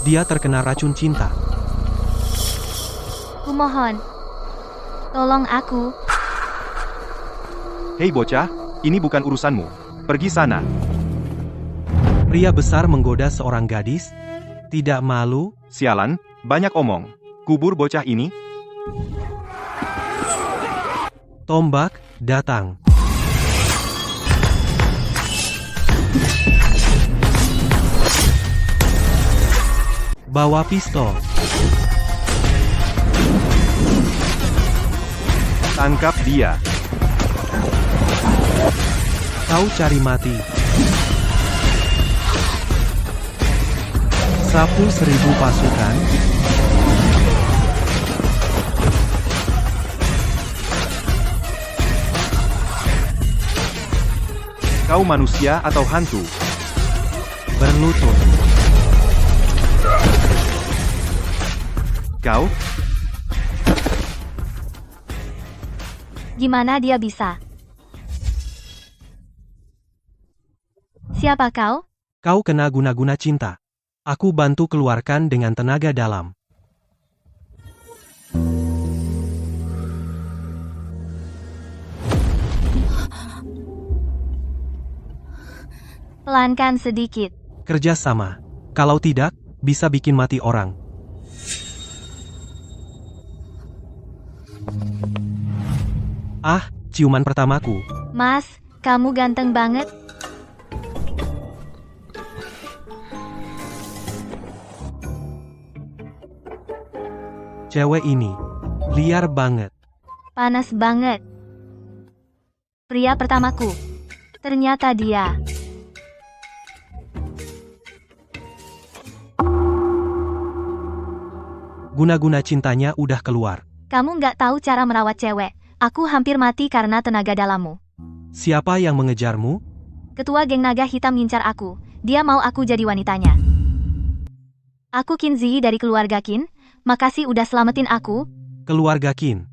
Dia terkena racun cinta. Kumohon, tolong aku. Hei bocah, ini bukan urusanmu. Pergi sana. Pria besar menggoda seorang gadis. Tidak malu. Sialan, banyak omong. Kubur bocah ini. Tombak datang. Bawa pistol. Tangkap dia. Kau cari mati. Sapu 1000 pasukan. Kau manusia atau hantu? Berlutut. Kau? Gimana dia bisa? Siapa kau? Kau kena guna-guna cinta. Aku bantu keluarkan dengan tenaga dalam. Pelankan sedikit. Kerja sama. Kalau tidak, bisa bikin mati orang. Ah, ciuman pertamaku. Mas, kamu ganteng banget. Cewek ini liar banget. Panas banget. Pria pertamaku. Ternyata dia. Guna-guna cintanya udah keluar. Kamu nggak tahu cara merawat cewek. Aku hampir mati karena tenaga dalammu. Siapa yang mengejarmu? Ketua geng naga hitam ngincar aku. Dia mau aku jadi wanitanya. Aku Kinzi dari keluarga Qin. Makasih udah selamatin aku. Keluarga Qin.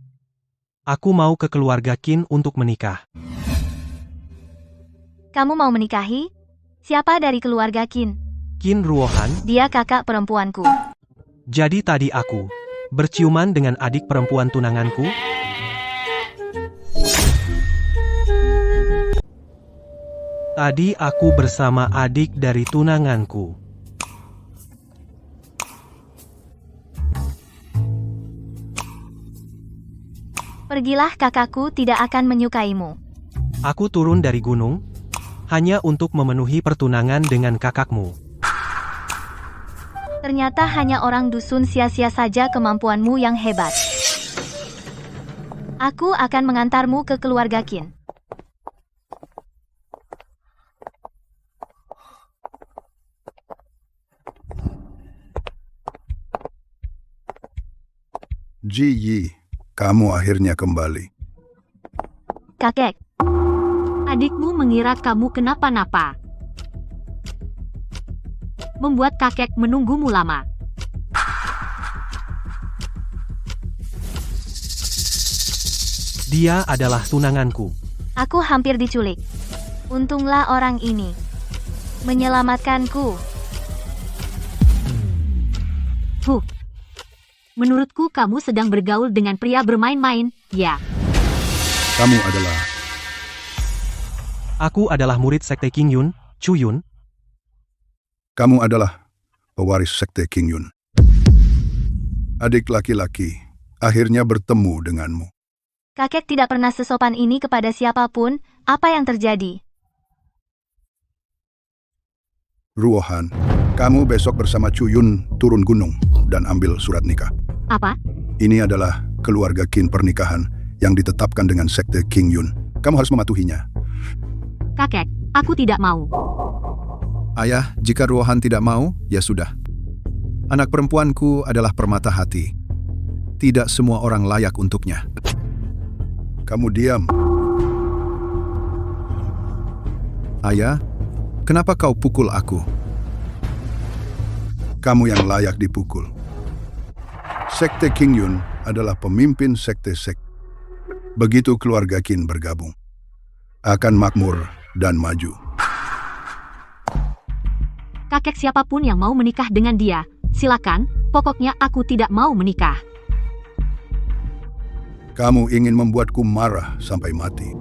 Aku mau ke keluarga Qin untuk menikah. Kamu mau menikahi? Siapa dari keluarga Qin? Qin Ruohan. Dia kakak perempuanku. Jadi tadi aku berciuman dengan adik perempuan tunanganku. Tadi aku bersama adik dari tunanganku. Pergilah, kakakku tidak akan menyukaimu. Aku turun dari gunung hanya untuk memenuhi pertunangan dengan kakakmu. Ternyata hanya orang dusun, sia-sia saja kemampuanmu yang hebat. Aku akan mengantarmu ke keluarga Qin. Ji Yi, kamu akhirnya kembali. Kakek, Adikmu mengira kamu kenapa-napa. Membuat kakek menunggumu lama. Dia adalah tunanganku. aku hampir diculik. Untunglah orang ini menyelamatkanku. Menurutku kamu sedang bergaul dengan pria bermain-main, ya. Kamu adalah... Aku adalah murid Sekte King Yun, Chu Yun. Kamu adalah pewaris Sekte King Yun. Adik laki-laki akhirnya bertemu denganmu. Kakek tidak pernah sesopan ini kepada siapapun. Apa yang terjadi? Ruohan, kamu besok bersama Chu Yun turun gunung dan ambil surat nikah. Apa? Ini adalah keluarga Qin pernikahan yang ditetapkan dengan Sekte King Yun. Kamu harus mematuhinya. Kakek, aku tidak mau. Ayah, jika Ruohan tidak mau, ya sudah. Anak perempuanku adalah permata hati. Tidak semua orang layak untuknya. Kamu diam. Ayah, kenapa kau pukul aku? Kamu yang layak dipukul. Sekte King Yun adalah pemimpin sekte-sekte. Begitu keluarga Qin bergabung, akan makmur dan maju. Kakek, siapapun yang mau menikah dengan dia, Silakan, pokoknya aku tidak mau menikah. Kamu ingin membuatku marah sampai mati.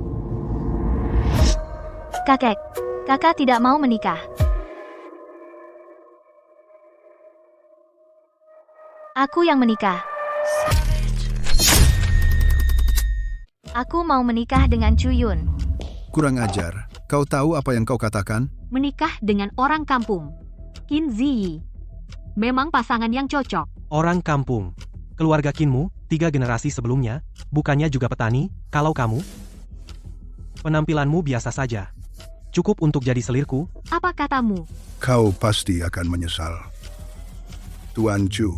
Kakek, kakak tidak mau menikah. Aku yang menikah. Aku mau menikah dengan Chuyun. Kurang ajar. Kau tahu apa yang kau katakan? Menikah dengan orang kampung. Qin Ziyi. Memang pasangan yang cocok. Orang kampung. Keluarga Qinmu, 3 generasi sebelumnya, bukannya juga petani, kalau kamu? Penampilanmu biasa saja. Cukup untuk jadi selirku. Apa katamu? Kau pasti akan menyesal. Tuan Chu,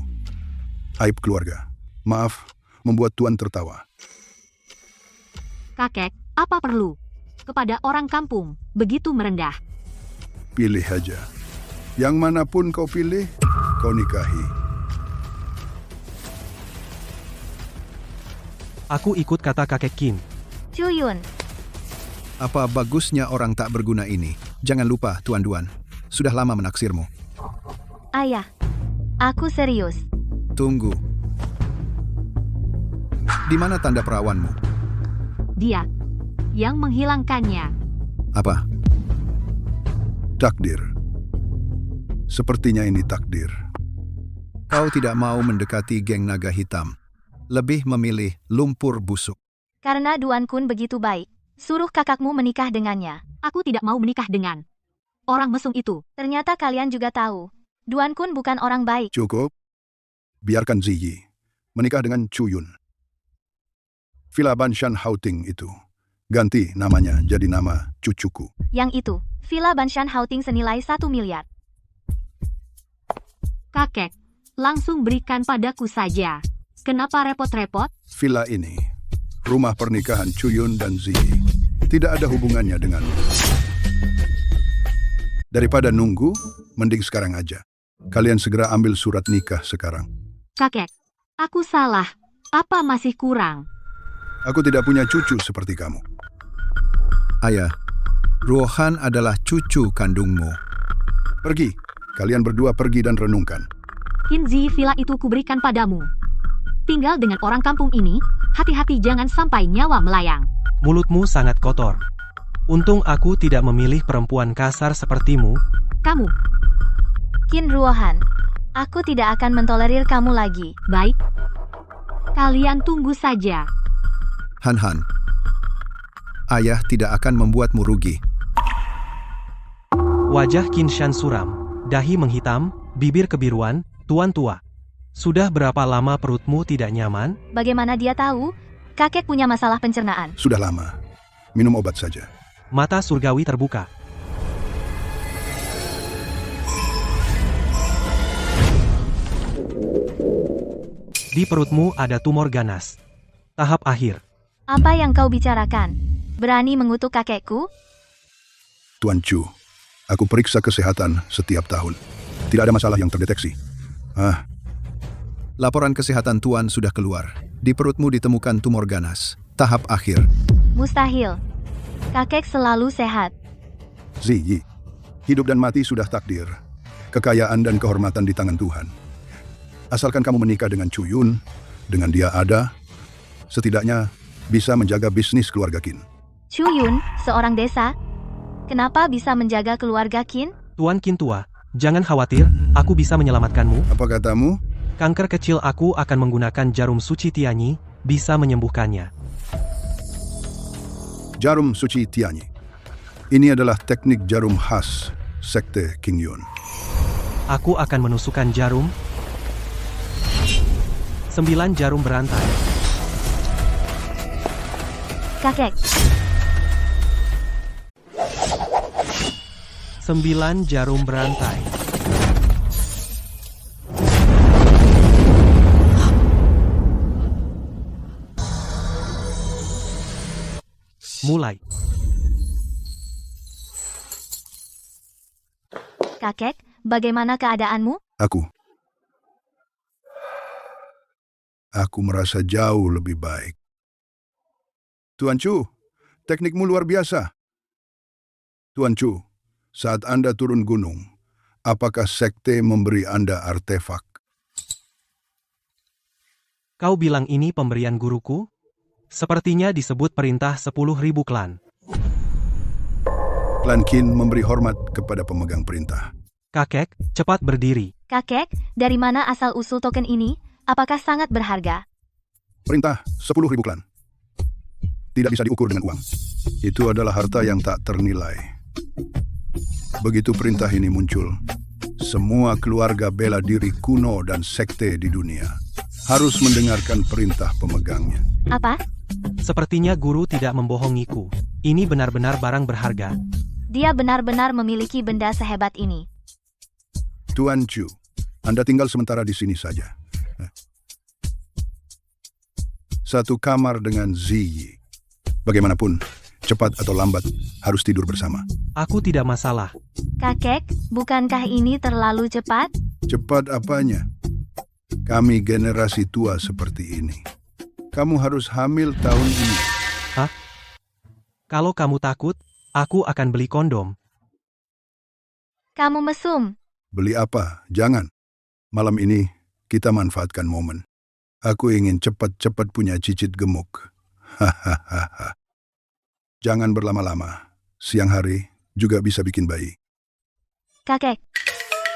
aib keluarga. Maaf, membuat Tuan tertawa. Kakek, apa perlu? Kepada orang kampung, begitu merendah. Pilih aja. Yang manapun kau pilih, kau nikahi. Aku ikut kata kakek Qin. Chuyun, Apa bagusnya orang tak berguna ini? Jangan lupa, Tuan Duan. Sudah lama menaksirmu. ayah. Aku serius. Tunggu. Di mana tanda perawanmu? Dia yang menghilangkannya. Apa? Takdir. Sepertinya ini takdir. Kau tidak mau mendekati geng naga hitam. Lebih memilih lumpur busuk. Karena Duan Kun begitu baik, suruh kakakmu menikah dengannya. Aku tidak mau menikah dengan orang mesum itu. Ternyata kalian juga tahu, Duan Kun bukan orang baik. Cukup. Biarkan Ziyi menikah dengan Chuyun. Villa Banshan Houting itu. Ganti namanya jadi nama cucuku. Yang itu, Villa Banshan Houting senilai 1 miliar. Kakek, langsung berikan padaku saja. Kenapa repot-repot? Villa ini, rumah pernikahan Chuyun dan Ziyi. Tidak ada hubungannya denganmu. Daripada nunggu, mending sekarang aja. Kalian segera ambil surat nikah sekarang. Kakek, aku salah. Apa masih kurang? Aku tidak punya cucu seperti kamu. Ayah, Ruohan adalah cucu kandungmu. Pergi. Kalian berdua pergi dan renungkan. Qin Ziyi, villa itu kuberikan padamu. Tinggal dengan orang kampung ini, hati-hati jangan sampai nyawa melayang. Mulutmu sangat kotor. Untung aku tidak memilih perempuan kasar sepertimu. Kamu, Qin Ruohan, aku tidak akan mentolerir kamu lagi. baik. Kalian tunggu saja. Han, ayah tidak akan membuatmu rugi. Wajah Qin Shan suram, dahi menghitam, bibir kebiruan, tuan tua. Sudah berapa lama perutmu tidak nyaman? Bagaimana dia tahu? Kakek punya masalah pencernaan. Sudah lama. Minum obat saja. Mata surgawi terbuka. Di perutmu ada tumor ganas. Tahap akhir. Apa yang kau bicarakan? Berani mengutuk kakekku? Tuan Chu, aku periksa kesehatan setiap tahun. Tidak ada masalah yang terdeteksi. Laporan kesehatan Tuan sudah keluar. Di perutmu ditemukan tumor ganas. Tahap akhir. Mustahil. Kakek selalu sehat. Ziyi, hidup dan mati sudah takdir. Kekayaan dan kehormatan di tangan Tuhan. Asalkan kamu menikah dengan Chuyun, dengan dia ada, setidaknya bisa menjaga bisnis keluarga Qin. Chuyun, seorang desa. Kenapa bisa menjaga keluarga Qin? Tuan Qin tua, jangan khawatir, aku bisa menyelamatkanmu. Apa katamu? Kanker kecil aku akan menggunakan jarum suci Tianyi, bisa menyembuhkannya. Jarum suci Tianyi. Ini adalah teknik jarum khas sekte King Yun. Aku akan menusukkan jarum. 9 jarum berantai. Kakek, 9 jarum berantai. Mulai. kakek, bagaimana keadaanmu? Aku merasa jauh lebih baik. Tuan Chu, teknikmu luar biasa. Tuan Chu, saat Anda turun gunung, Apakah sekte memberi Anda artefak? Kau bilang ini pemberian guruku? Sepertinya disebut perintah 10.000 klan. Klan Qin memberi hormat kepada pemegang perintah. Kakek, cepat berdiri. Kakek, dari mana asal-usul token ini? Apakah sangat berharga? Perintah 10.000 klan. Tidak bisa diukur dengan uang. Itu adalah harta yang tak ternilai. Begitu perintah ini muncul, semua keluarga bela diri kuno dan sekte di dunia harus mendengarkan perintah pemegangnya. Apa? Sepertinya guru tidak membohongiku. Ini benar-benar barang berharga. Dia benar-benar memiliki benda sehebat ini. Tuan Chu, Anda tinggal sementara di sini saja. Satu kamar dengan Ziyi. Bagaimanapun, cepat atau lambat, harus tidur bersama. Aku tidak masalah. Kakek, bukankah ini terlalu cepat? Cepat apanya? Kami generasi tua seperti ini. Kamu harus hamil tahun ini. Hah? Kalau kamu takut, aku akan beli kondom. Kamu mesum. Beli apa? Jangan. Malam ini, kita manfaatkan momen. Aku ingin cepat-cepat punya cicit gemuk. Hahaha. Jangan berlama-lama. Siang hari juga bisa bikin bayi. Kakek,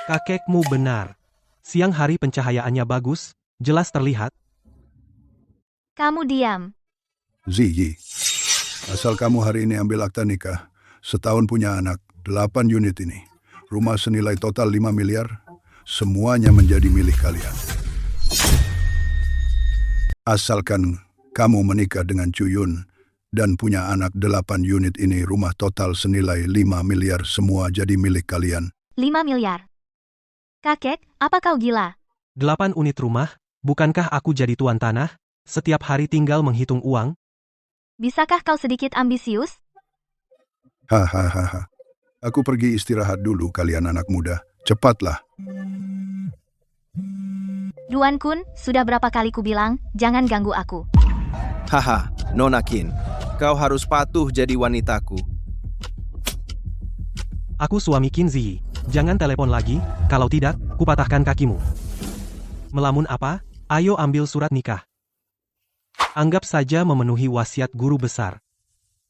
Kakekmu benar. Siang hari pencahayaannya bagus, jelas terlihat. kamu diam. Ziyi, asal kamu hari ini ambil akta nikah, setahun punya anak, 8 unit ini. Rumah senilai total 5 miliar, semuanya menjadi milik kalian. Asalkan kamu menikah dengan Cuyun dan punya anak 8 unit ini, rumah total senilai 5 miliar semua jadi milik kalian. 5 miliar. Kakek, apa kau gila? 8 unit rumah, bukankah aku jadi tuan tanah? Setiap hari tinggal menghitung uang? Bisakah kau sedikit ambisius? Hahaha. Aku pergi istirahat dulu kalian anak muda. Cepatlah. Duan Kun, sudah berapa kali ku bilang, jangan ganggu aku. Haha, Nona Qin, kau harus patuh jadi wanitaku. Aku suami Qin Ziyi. Jangan telepon lagi, kalau tidak, kupatahkan kakimu. Melamun apa? Ayo ambil surat nikah. Anggap saja memenuhi wasiat guru besar.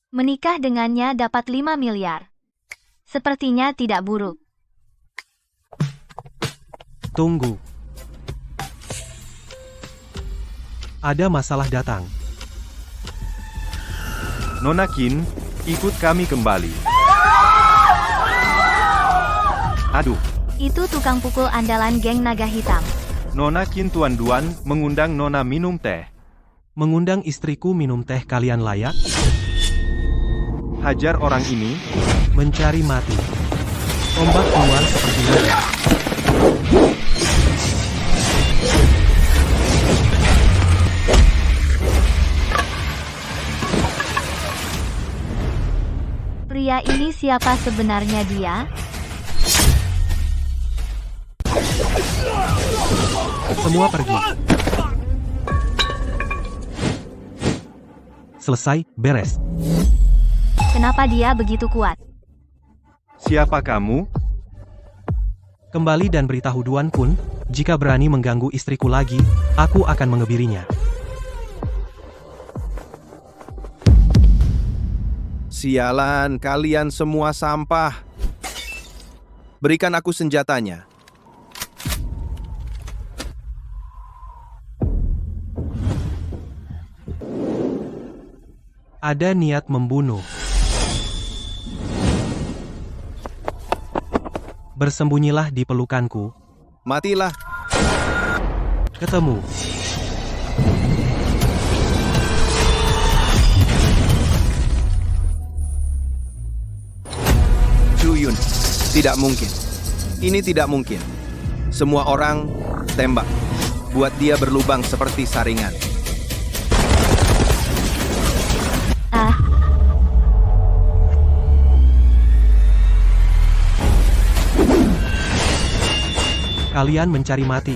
Menikah dengannya dapat 5 miliar. Sepertinya tidak buruk. Tunggu. Ada masalah datang. Nona Qin, ikut kami kembali. Aduh, Itu tukang pukul andalan geng naga hitam. Nona Qin Tuan Duan mengundang Nona minum teh. Mengundang istriku minum teh kalian layak? Hajar orang ini. Mencari mati. Ombak keluar seperti naga. Pria ini siapa sebenarnya dia? Semua pergi. Selesai, beres. Kenapa dia begitu kuat? Siapa kamu? Kembali dan beritahu Duan Kun, jika berani mengganggu istriku lagi, aku akan mengebirinya. Sialan, kalian semua sampah. Berikan aku senjatanya. Ada niat membunuh. Bersembunyilah di pelukanku. Matilah. Ketemu. Cuyun, tidak mungkin. Ini tidak mungkin. Semua orang tembak. Buat dia berlubang seperti saringan. Ah, Kalian mencari mati.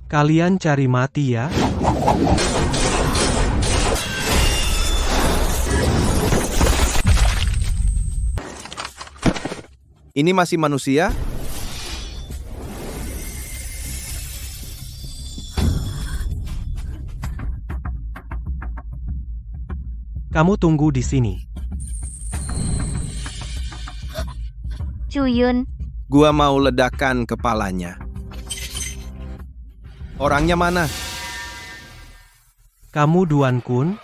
Kalian cari mati ya? Ini masih manusia? Kamu tunggu di sini. Chuyun, Gua mau ledakan kepalanya. Orangnya mana? Kamu Duan Kun?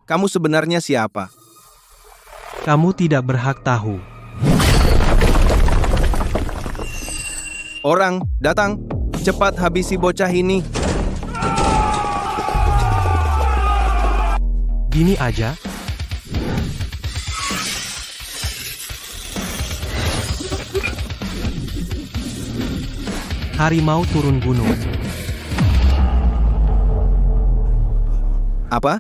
Kamu sebenarnya siapa? Kamu tidak berhak tahu. Orang, datang. Cepat habisi bocah ini. Gini aja. Harimau turun gunung. Apa?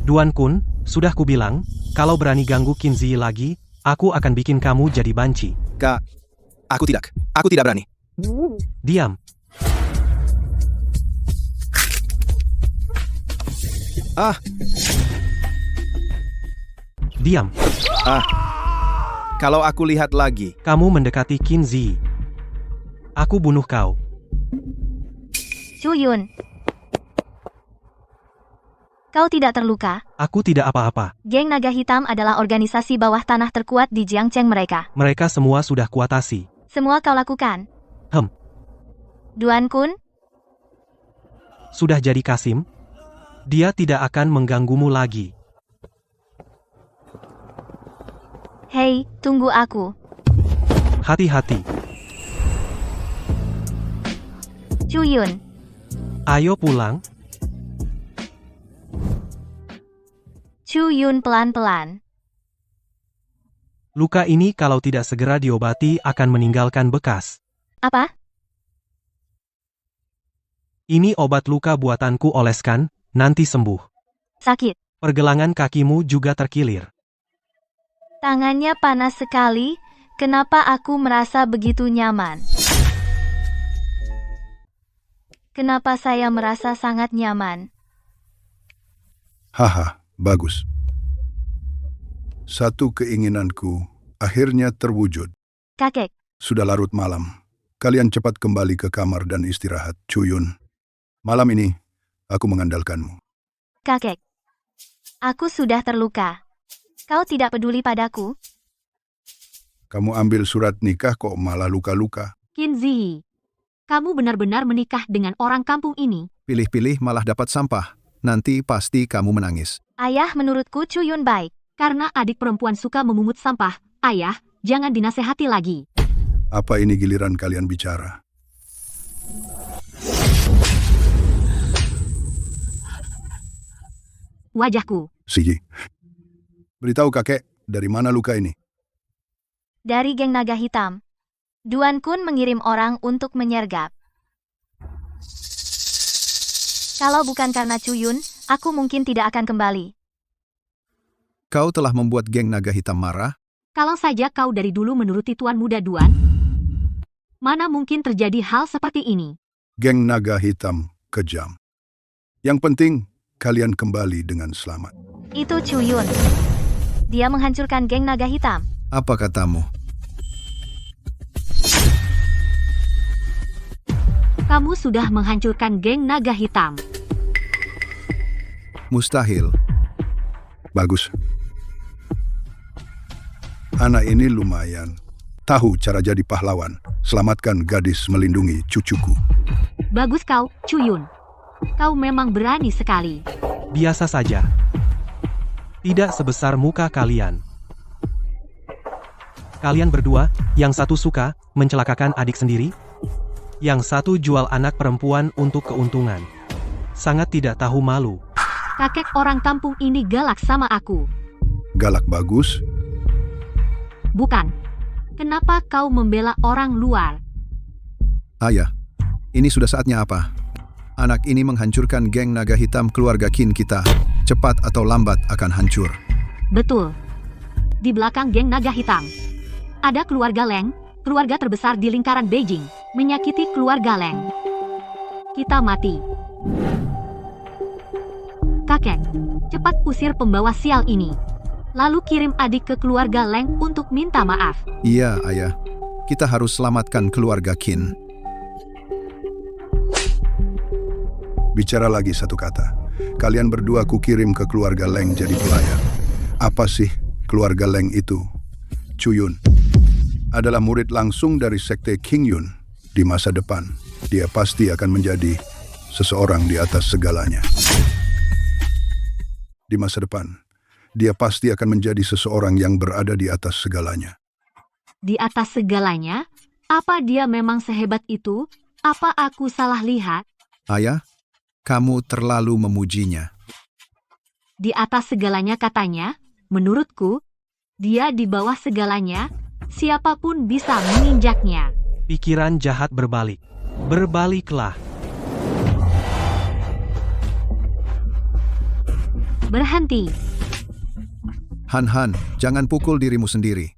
Duan Kun, sudah kubilang, kalau berani ganggu Qin Ziyi lagi, aku akan bikin kamu jadi banci. Kak, aku tidak berani. Diam. Ah, Diam. kalau aku lihat lagi. Kamu mendekati Qin Ziyi. Aku bunuh kau. Chuyun. Kau tidak terluka? Aku tidak apa-apa. Geng Naga Hitam adalah organisasi bawah tanah terkuat di Jiangcheng mereka. Mereka semua sudah kuatasi. Semua kau lakukan? Duan Kun? Sudah jadi Kasim? Dia tidak akan mengganggumu lagi. Hei, tunggu aku. Hati-hati. Chuyun. Ayo pulang. Chuyun pelan-pelan. Luka ini kalau tidak segera diobati akan meninggalkan bekas. Apa? Ini obat luka buatanku oleskan, nanti sembuh. Sakit. Pergelangan kakimu juga terkilir. Tangannya panas sekali. Kenapa aku merasa begitu nyaman? Kenapa saya merasa sangat nyaman? Haha, bagus. Satu keinginanku akhirnya terwujud. Kakek, Sudah larut malam. Kalian cepat kembali ke kamar dan istirahat, Chuyun. Malam ini, aku mengandalkanmu. kakek. Aku sudah terluka. Kau tidak peduli padaku? Kamu ambil surat nikah kok malah luka-luka. Qin Ziyi, kamu benar-benar menikah dengan orang kampung ini. Pilih-pilih malah dapat sampah. Nanti pasti kamu menangis. Ayah, menurutku Chuyun baik. Karena adik perempuan suka memungut sampah, ayah, jangan dinasehati lagi. Apa ini giliran kalian bicara? Wajahku. Ziyi, beritahu kakek, dari mana luka ini? Dari geng Naga Hitam. Duan Kun mengirim orang untuk menyergap. Kalau bukan karena Chuyun, aku mungkin tidak akan kembali. Kau telah membuat geng Naga Hitam marah? Kalau saja kau dari dulu menuruti Tuan Muda Duan, mana mungkin terjadi hal seperti ini? Geng Naga Hitam kejam. Yang penting, kalian kembali dengan selamat. Itu Chuyun. Dia menghancurkan geng Naga Hitam. Apa katamu? Kamu sudah menghancurkan geng Naga Hitam. Mustahil. Bagus. Anak ini lumayan. Tahu cara jadi pahlawan. Selamatkan gadis melindungi cucuku. Bagus kau, Chuyun. Kau memang berani sekali. Biasa saja. Tidak sebesar muka kalian. Kalian berdua, yang satu suka mencelakakan adik sendiri, yang satu jual anak perempuan untuk keuntungan. Sangat tidak tahu malu. Kakek orang kampung ini galak sama aku. Galak bagus. Bukan. Kenapa kau membela orang luar? Ayah, ini sudah saatnya apa? Anak ini menghancurkan geng Naga Hitam keluarga Qin kita. Cepat atau lambat akan hancur. Betul. Di belakang geng Naga Hitam ada keluarga Leng, keluarga terbesar di lingkaran Beijing, menyakiti keluarga Leng. Kita mati. Kakek, cepat usir pembawa sial ini. Lalu kirim adik ke keluarga Leng untuk minta maaf. Iya, Ayah. Kita harus selamatkan keluarga Qin. Bicara lagi satu kata. Kalian berdua kukirim ke keluarga Leng jadi pelayan. Apa sih keluarga Leng itu? Chu Yun adalah murid langsung dari sekte King Yun. Di masa depan, dia pasti akan menjadi seseorang di atas segalanya. Di masa depan, dia pasti akan menjadi seseorang yang berada di atas segalanya. Di atas segalanya? Apa dia memang sehebat itu? Apa aku salah lihat? Ayah, kamu terlalu memujinya. Di atas segalanya katanya, menurutku, dia di bawah segalanya, siapapun bisa menginjaknya. Pikiran jahat berbalik. Berbaliklah. Berhenti. Han, jangan pukul dirimu sendiri.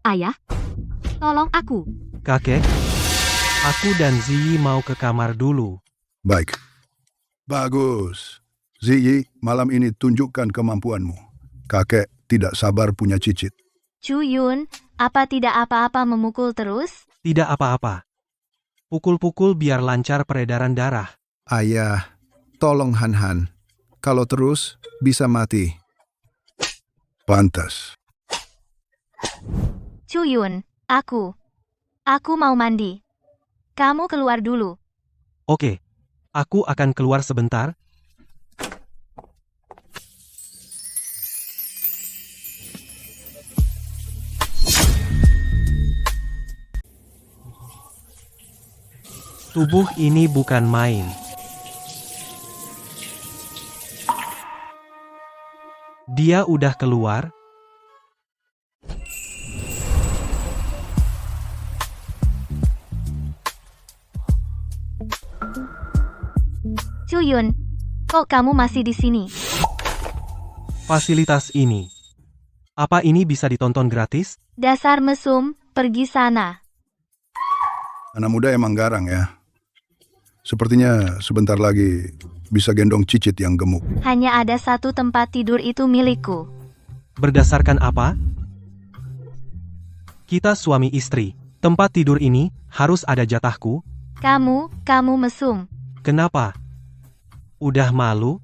Ayah, tolong aku. Kakek, aku dan Ziyi mau ke kamar dulu. Baik. Bagus. Ziyi, malam ini tunjukkan kemampuanmu. Kakek tidak sabar punya cicit. Chu Yun, apa tidak apa-apa memukul terus? Tidak apa-apa. Pukul-pukul biar lancar peredaran darah. Ayah, tolong Han. Kalau terus, bisa mati. Pantas. Chu Yun, aku mau mandi. Kamu keluar dulu. Oke, aku akan keluar sebentar. Tubuh ini bukan main. Dia udah keluar. Chu Yun, kok kamu masih di sini? Fasilitas ini. Apa ini bisa ditonton gratis? Dasar mesum, pergi sana. Anak muda emang garang ya. Sepertinya sebentar lagi bisa gendong cicit yang gemuk. Hanya ada satu tempat tidur itu milikku. Berdasarkan apa? Kita suami istri. Tempat tidur ini harus ada jatahku. Kamu mesum. Kenapa? Udah malu?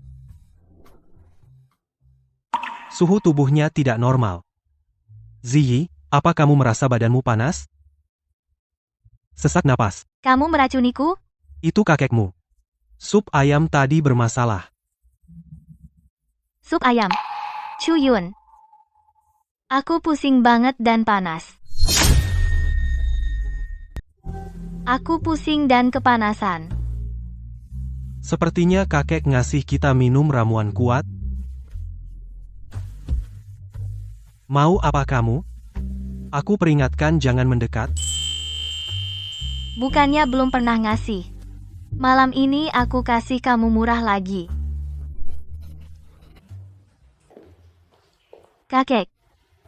Suhu tubuhnya tidak normal. Ziyi, apa kamu merasa badanmu panas? Sesak napas. Kamu meracuniku? Itu kakekmu. Sup ayam tadi bermasalah. Sup ayam. Chu Yun. Aku pusing banget dan panas. Aku pusing dan kepanasan. Sepertinya kakek ngasih kita minum ramuan kuat. Mau apa kamu? Aku peringatkan jangan mendekat. Bukannya belum pernah ngasih. Malam ini aku kasih kamu murah lagi. Kakek.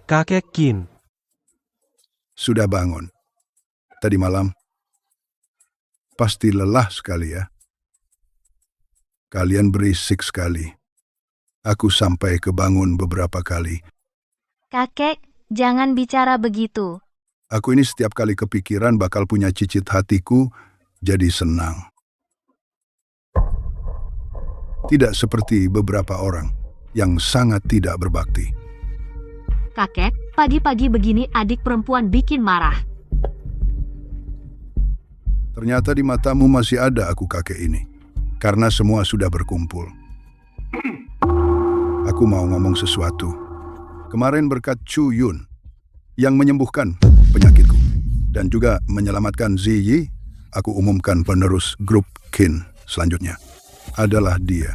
Kakek Qin. Sudah bangun. Tadi malam. Pasti lelah sekali ya. Kalian berisik sekali. Aku sampai kebangun beberapa kali. Kakek, jangan bicara begitu. Aku ini setiap kali kepikiran bakal punya cicit hatiku, jadi senang. Tidak seperti beberapa orang yang sangat tidak berbakti. Kakek, pagi-pagi begini adik perempuan bikin marah. Ternyata di matamu masih ada aku kakek ini. Karena semua sudah berkumpul. Aku mau ngomong sesuatu. Kemarin berkat Chu Yun yang menyembuhkan penyakitku dan juga menyelamatkan Ziyi, aku umumkan penerus grup Qin selanjutnya adalah dia.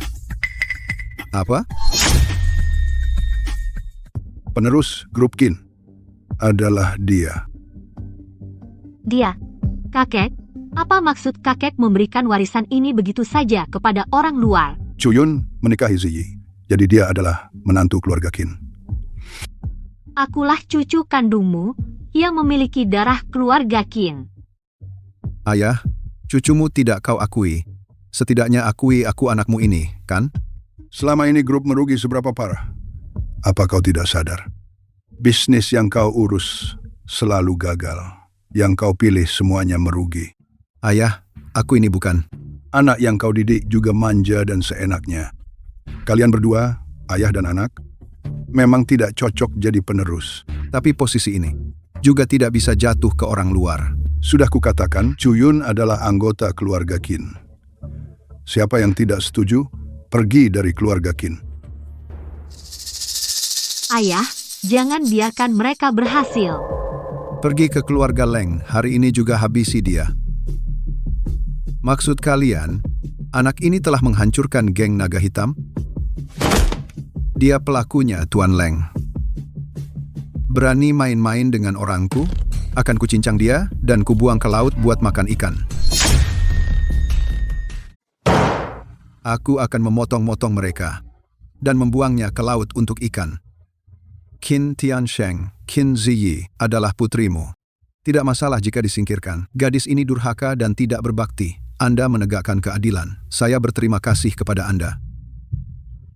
Apa? Penerus grup Qin adalah dia. Dia. Kakek, apa maksud kakek memberikan warisan ini begitu saja kepada orang luar? Chu Yun menikahi Ziyi, jadi dia adalah menantu keluarga Qin. Akulah cucu kandungmu, yang memiliki darah keluarga Qin. Ayah, cucumu tidak kau akui. Setidaknya akui aku anakmu ini, kan? Selama ini grup merugi seberapa parah? Apa kau tidak sadar? Bisnis yang kau urus selalu gagal. Yang kau pilih semuanya merugi. Ayah, aku ini bukan. Anak yang kau didik juga manja dan seenaknya. Kalian berdua, ayah dan anak, memang tidak cocok jadi penerus. Tapi posisi ini juga tidak bisa jatuh ke orang luar. Sudah kukatakan, Chuyun adalah anggota keluarga Qin. Siapa yang tidak setuju, pergi dari keluarga Qin. Ayah, jangan biarkan mereka berhasil. Pergi ke keluarga Leng, hari ini juga habisi dia. Maksud kalian, anak ini telah menghancurkan geng naga hitam? Dia pelakunya, Tuan Leng. Berani main-main dengan orangku? Akan kucincang dia dan kubuang ke laut buat makan ikan. Aku akan memotong-motong mereka dan membuangnya ke laut untuk ikan. Qin Tiansheng, Qin Ziyi adalah putrimu. Tidak masalah jika disingkirkan. Gadis ini durhaka dan tidak berbakti. Anda menegakkan keadilan. Saya berterima kasih kepada Anda.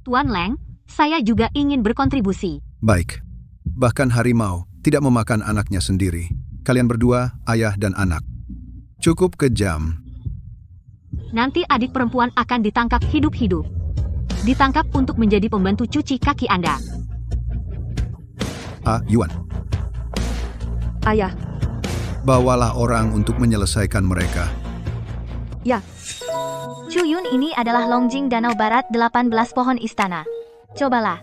Tuan Leng, saya juga ingin berkontribusi. Baik. Bahkan harimau tidak memakan anaknya sendiri. Kalian berdua, ayah dan anak. Cukup kejam. Nanti adik perempuan akan ditangkap hidup-hidup. Ditangkap untuk menjadi pembantu cuci kaki Anda. Yuan, Ayah, bawalah orang untuk menyelesaikan mereka. ya, Chuyun ini adalah Longjing Danau Barat 18 pohon istana. Cobalah.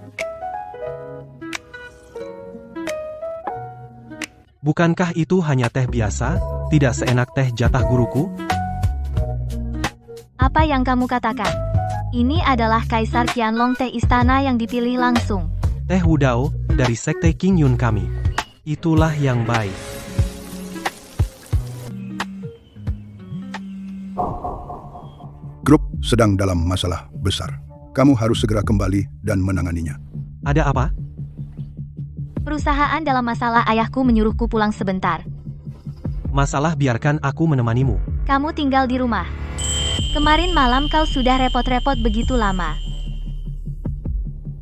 Bukankah itu hanya teh biasa, tidak seenak teh jatah guruku? Apa yang kamu katakan? Ini adalah Kaisar Qianlong teh istana yang dipilih langsung. Teh Wudao, dari sekte King Yun kami. Itulah yang baik. Grup sedang dalam masalah besar. Kamu harus segera kembali dan menanganinya. Ada apa? Perusahaan dalam masalah, ayahku menyuruhku pulang sebentar. Masalah biarkan aku menemanimu. Kamu tinggal di rumah. Kemarin malam kau sudah repot-repot begitu lama.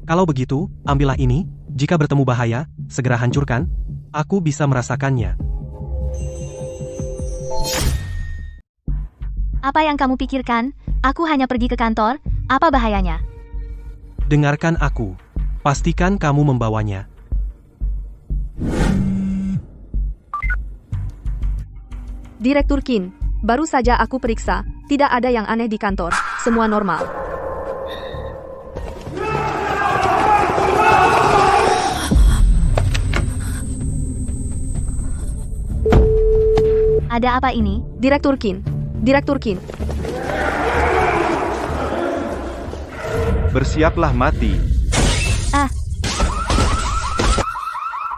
Kalau begitu, ambillah ini. Jika bertemu bahaya, segera hancurkan. Aku bisa merasakannya. Apa yang kamu pikirkan? Aku hanya pergi ke kantor. Apa bahayanya? Dengarkan aku. Pastikan kamu membawanya. Direktur Qin, baru saja aku periksa, tidak ada yang aneh di kantor, semua normal. Ada apa ini? Direktur Qin, Direktur Qin, Bersiaplah mati.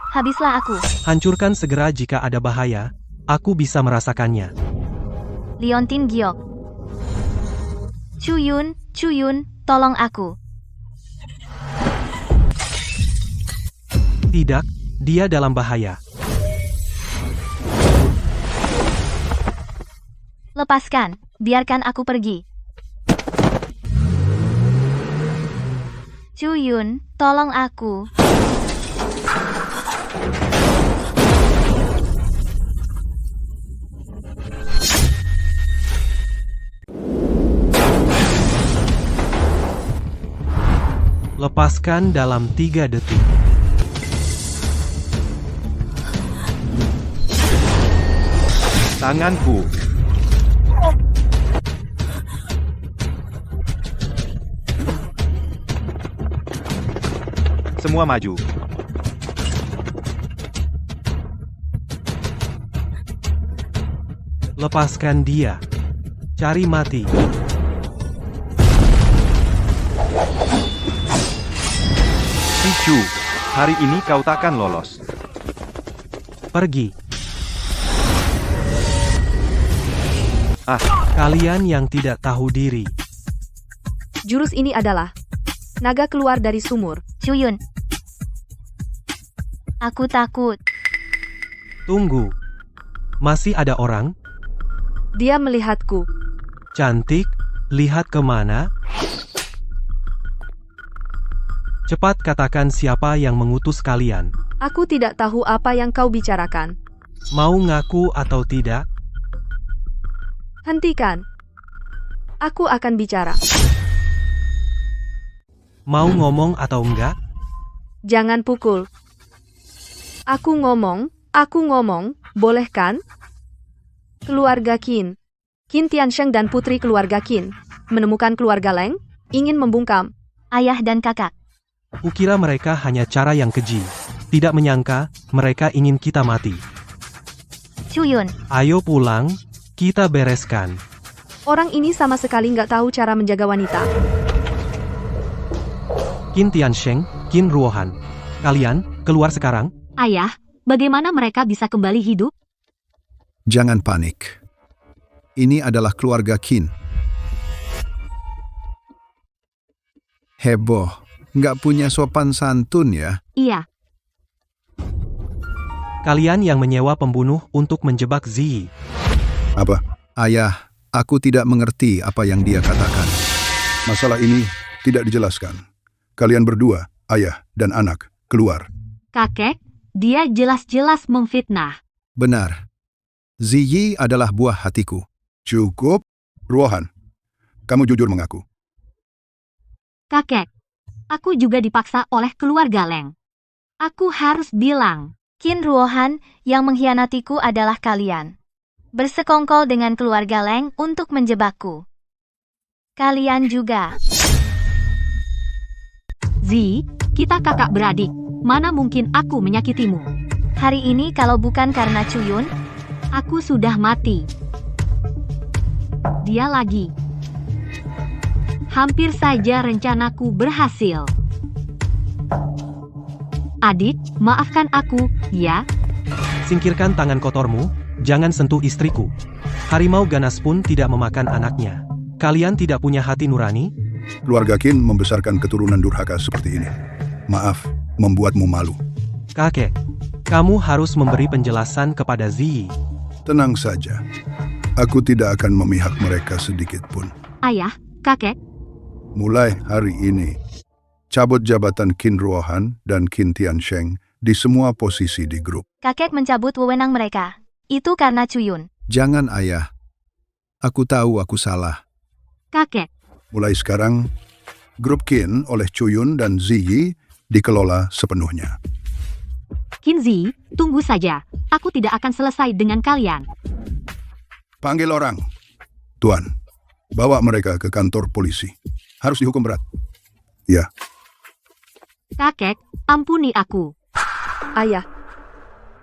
Habislah aku. Hancurkan segera jika ada bahaya. Aku bisa merasakannya. Liontin Giok. Chuyun, tolong aku. Tidak, dia dalam bahaya. Lepaskan, biarkan aku pergi. Chuyun, tolong aku. Lepaskan dalam 3 detik. Tanganku. Semua maju. Lepaskan dia. Cari mati. Picu, hari ini kau takkan lolos. Pergi. Ah, Kalian yang tidak tahu diri. jurus ini adalah naga keluar dari sumur. Chuyun. Aku takut. Tunggu. Masih ada orang? Dia melihatku. Cantik, lihat kemana? Cepat katakan siapa yang mengutus kalian. Aku tidak tahu apa yang kau bicarakan. Mau ngaku atau tidak? Hentikan. Aku akan bicara. Mau ngomong atau enggak? Jangan pukul. Aku ngomong, boleh kan? Keluarga Qin Tiansheng dan putri keluarga Qin, menemukan keluarga Leng, ingin membungkam. Ayah dan kakak. Kukira mereka hanya cara yang keji. Tidak menyangka, mereka ingin kita mati. Chuyun, Ayo pulang, kita bereskan. Orang ini sama sekali nggak tahu cara menjaga wanita. Qin Tiansheng, Qin Ruohan. Kalian, keluar sekarang. Ayah, bagaimana mereka bisa kembali hidup? Jangan panik. Ini adalah keluarga Qin. Heboh, nggak punya sopan santun ya. Iya, Kalian yang menyewa pembunuh untuk menjebak Ziyi. Apa? Ayah, aku tidak mengerti apa yang dia katakan. Masalah ini tidak dijelaskan. Kalian berdua, ayah dan anak, keluar. kakek, dia jelas-jelas memfitnah. Benar. Ziyi adalah buah hatiku. Cukup, Ruohan. Kamu jujur mengaku. Kakek, aku juga dipaksa oleh keluarga Leng. Aku harus bilang. Qin Ruohan, yang mengkhianatiku adalah kalian. Bersekongkol dengan keluarga Leng untuk menjebakku. Kalian juga. Zi, kita kakak beradik. Mana mungkin aku menyakitimu? Hari ini kalau bukan karena Chuyun, Aku sudah mati. Dia lagi. Hampir saja rencanaku berhasil. Adik, maafkan aku, ya? Singkirkan tangan kotormu, jangan sentuh istriku. Harimau ganas pun tidak memakan anaknya. Kalian tidak punya hati nurani? Keluarga Qin membesarkan keturunan durhaka seperti ini. Maaf, membuatmu malu. Kakek, kamu harus memberi penjelasan kepada Ziyi. Tenang saja. Aku tidak akan memihak mereka sedikit pun. Ayah, kakek, Mulai hari ini, cabut jabatan Qin Ruohan dan Qin Tiansheng di semua posisi di grup. kakek mencabut wewenang mereka. Itu karena Chuyun. Jangan, Ayah. Aku tahu aku salah. kakek. Mulai sekarang, grup Qin oleh Chuyun dan Ziyi dikelola sepenuhnya. Qinzi, tunggu saja. Aku tidak akan selesai dengan kalian. Panggil orang. Tuan, bawa mereka ke kantor polisi. Harus dihukum berat. Ya, Kakek, ampuni aku. Ayah.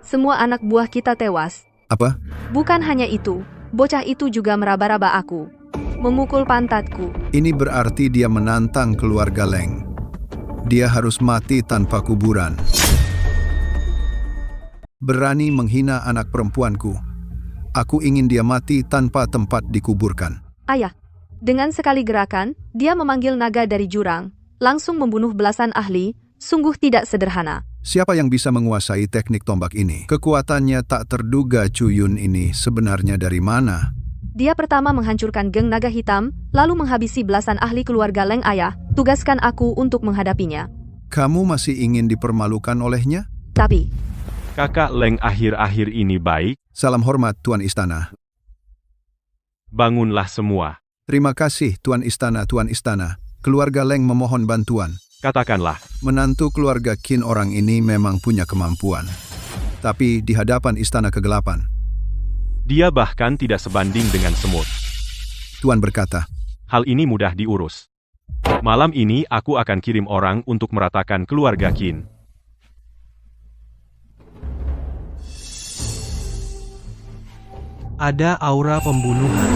Semua anak buah kita tewas. Apa? Bukan hanya itu, bocah itu juga meraba-raba aku. Memukul pantatku. Ini berarti dia menantang keluarga Leng. Dia harus mati tanpa kuburan. Berani menghina anak perempuanku. Aku ingin dia mati tanpa tempat dikuburkan. Ayah. Dengan sekali gerakan, dia memanggil naga dari jurang, langsung membunuh belasan ahli, sungguh tidak sederhana. Siapa yang bisa menguasai teknik tombak ini? Kekuatannya tak terduga. Chuyun ini sebenarnya dari mana? Dia pertama menghancurkan geng naga hitam, lalu menghabisi belasan ahli keluarga Leng. Ayah, tugaskan aku untuk menghadapinya. Kamu masih ingin dipermalukan olehnya? Tapi, Kakak Leng akhir-akhir ini baik, Salam hormat, Tuan Istana. bangunlah semua. Terima kasih, Tuan Istana, Tuan Istana. Keluarga Leng memohon bantuan. Katakanlah, Menantu keluarga Qin orang ini memang punya kemampuan. Tapi di hadapan Istana Kegelapan, dia bahkan tidak sebanding dengan semut. Tuan berkata, Hal ini mudah diurus. Malam ini aku akan kirim orang untuk meratakan keluarga Qin. Ada aura pembunuhan.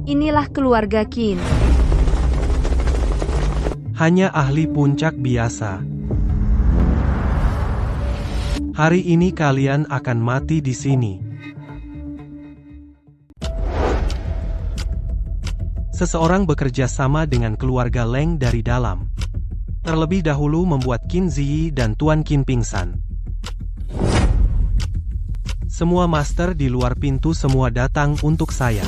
inilah keluarga Qin. Hanya ahli puncak biasa. Hari ini kalian akan mati di sini. Seseorang bekerja sama dengan keluarga Leng dari dalam. Terlebih dahulu membuat Qin Ziyi dan Tuan Qin pingsan. Semua master di luar pintu semua datang untuk saya.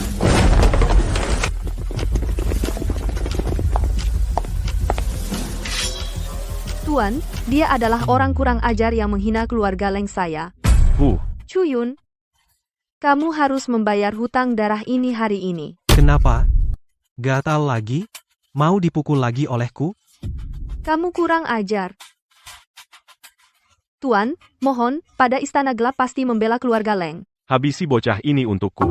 Tuan, dia adalah orang kurang ajar yang menghina keluarga Leng saya. Chuyun, kamu harus membayar hutang darah ini hari ini. Kenapa? Gatal lagi? Mau dipukul lagi olehku? Kamu kurang ajar. Tuan, mohon, pada Istana Gelap pasti membela keluarga Leng. Habisi bocah ini untukku.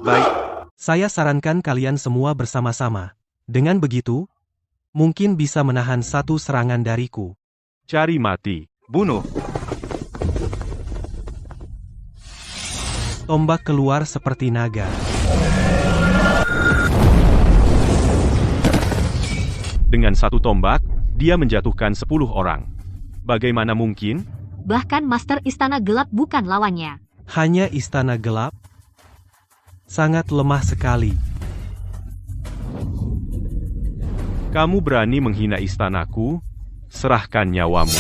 Baik. Saya sarankan kalian semua bersama-sama. Dengan begitu, mungkin bisa menahan satu serangan dariku. Cari mati. Bunuh. Tombak keluar seperti naga. Dengan satu tombak, dia menjatuhkan 10 orang. Bagaimana mungkin? Bahkan Master Istana Gelap bukan lawannya. Hanya Istana Gelap? Sangat lemah sekali. Kamu berani menghina istanaku? Serahkan nyawamu.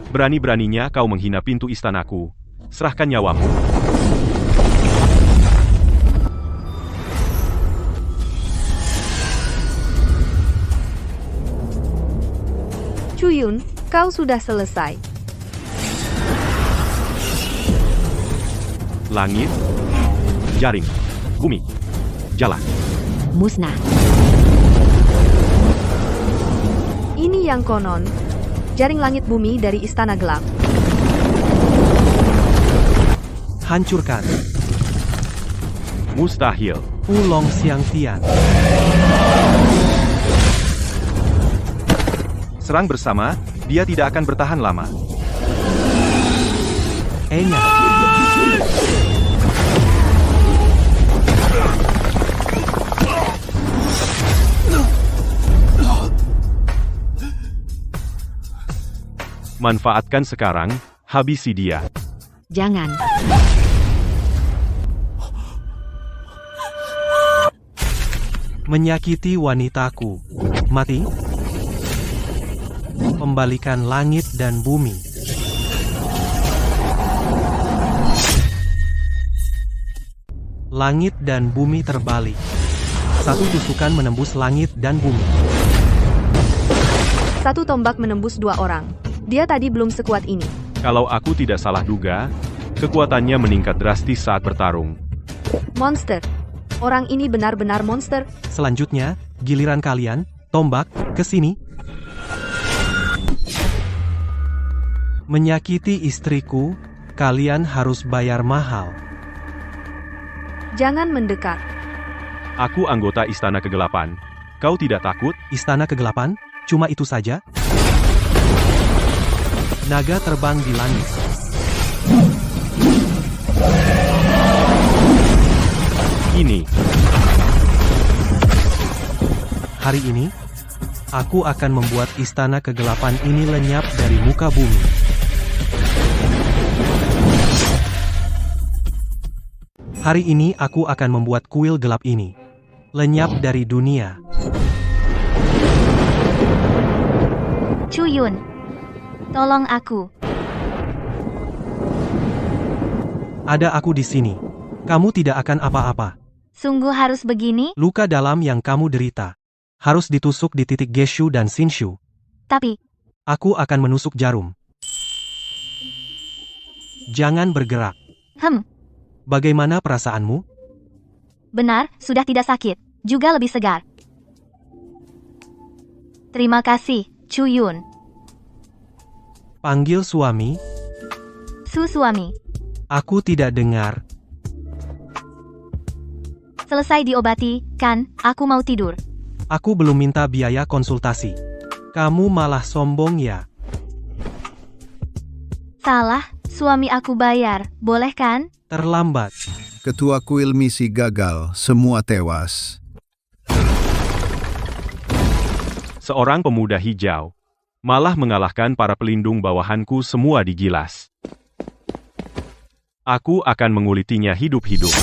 Berani-beraninya kau menghina pintu istanaku. Serahkan nyawamu. Chuyun, kau sudah selesai. Langit, jaring, bumi, jala. Musnah. Ini yang konon. Jaring langit bumi dari Istana Gelap. Hancurkan. Mustahil. Ulong Xiangtian. Serang bersama, dia tidak akan bertahan lama. Enya. Manfaatkan sekarang, habisi dia. Jangan. Menyakiti wanitaku. Mati. Kembalikan langit dan bumi. Langit dan bumi terbalik. Satu tusukan menembus langit dan bumi. Satu tombak menembus 2 orang. Dia tadi belum sekuat ini. Kalau aku tidak salah duga, kekuatannya meningkat drastis saat bertarung. Monster. Orang ini benar-benar monster. Selanjutnya, giliran kalian, tombak, ke sini. Menyakiti istriku, kalian harus bayar mahal. Jangan mendekat. Aku anggota Istana Kegelapan. Kau tidak takut? Istana Kegelapan? Cuma itu saja? Naga terbang di langit. Ini. Hari ini, aku akan membuat Istana Kegelapan ini lenyap dari muka bumi. Hari ini aku akan membuat kuil gelap ini lenyap dari dunia. Chuyun, tolong aku. Ada aku di sini. Kamu tidak akan apa-apa. Sungguh harus begini? Luka dalam yang kamu derita harus ditusuk di titik Geshu dan Shinshu. Tapi, Aku akan menusuk jarum. Jangan bergerak. Bagaimana perasaanmu? benar, sudah tidak sakit. Juga lebih segar. Terima kasih, Chuyun. Panggil suami. Suami. Aku tidak dengar. Selesai diobati, kan? Aku mau tidur. Aku belum minta biaya konsultasi. Kamu malah sombong ya? Salah, suami aku bayar, boleh kan? Terlambat. Ketua kuil misi gagal, semua tewas. Seorang pemuda hijau malah mengalahkan para pelindung bawahanku semua digilas. Aku akan mengulitinya hidup-hidup.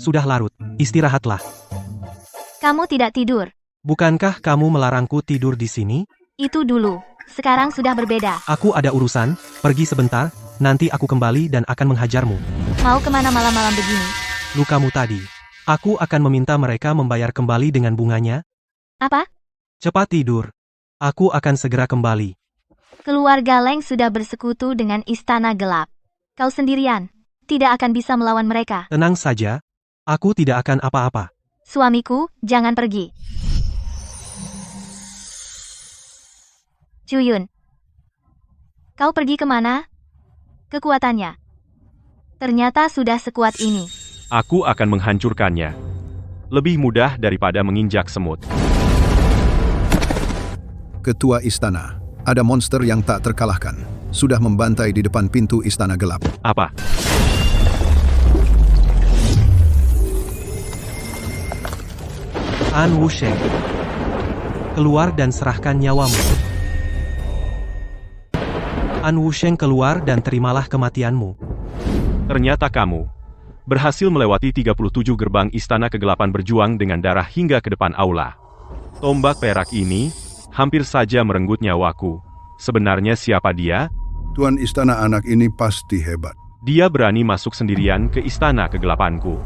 Sudah larut, istirahatlah. Kamu tidak tidur. Bukankah kamu melarangku tidur di sini? Itu dulu. Sekarang sudah berbeda. Aku ada urusan, pergi sebentar, nanti aku kembali dan akan menghajarmu. Mau kemana malam-malam begini? Lukamu tadi. Aku akan meminta mereka membayar kembali dengan bunganya. Apa? Cepat tidur. Aku akan segera kembali. Keluarga Leng sudah bersekutu dengan Istana Gelap. Kau sendirian. Tidak akan bisa melawan mereka. Tenang saja. Aku tidak akan apa-apa. Suamiku, jangan pergi. Chuyun. Kau pergi kemana? Kekuatannya. Ternyata sudah sekuat ini. Aku akan menghancurkannya. Lebih mudah daripada menginjak semut. Ketua istana, ada monster yang tak terkalahkan. Sudah membantai di depan pintu Istana Gelap. Apa? An Wusheng. Keluar dan serahkan nyawamu. An Wusheng, keluar dan terimalah kematianmu. Ternyata kamu berhasil melewati 37 gerbang Istana Kegelapan berjuang dengan darah hingga ke depan aula. Tombak perak ini hampir saja merenggut nyawaku. Sebenarnya siapa dia? Tuan istana anak ini pasti hebat. Dia berani masuk sendirian ke Istana Kegelapanku.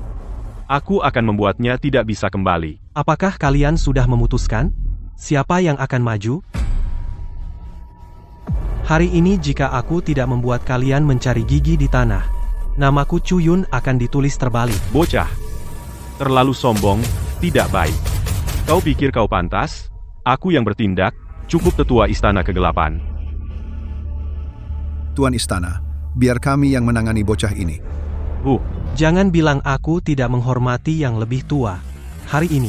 Aku akan membuatnya tidak bisa kembali. Apakah kalian sudah memutuskan? Siapa yang akan maju? Hari ini jika aku tidak membuat kalian mencari gigi di tanah, namaku Chuyun akan ditulis terbalik. Bocah, terlalu sombong, tidak baik. Kau pikir kau pantas? Aku yang bertindak, cukup tetua Istana Kegelapan. Tuan istana, biar kami yang menangani bocah ini. Jangan bilang aku tidak menghormati yang lebih tua. Hari ini,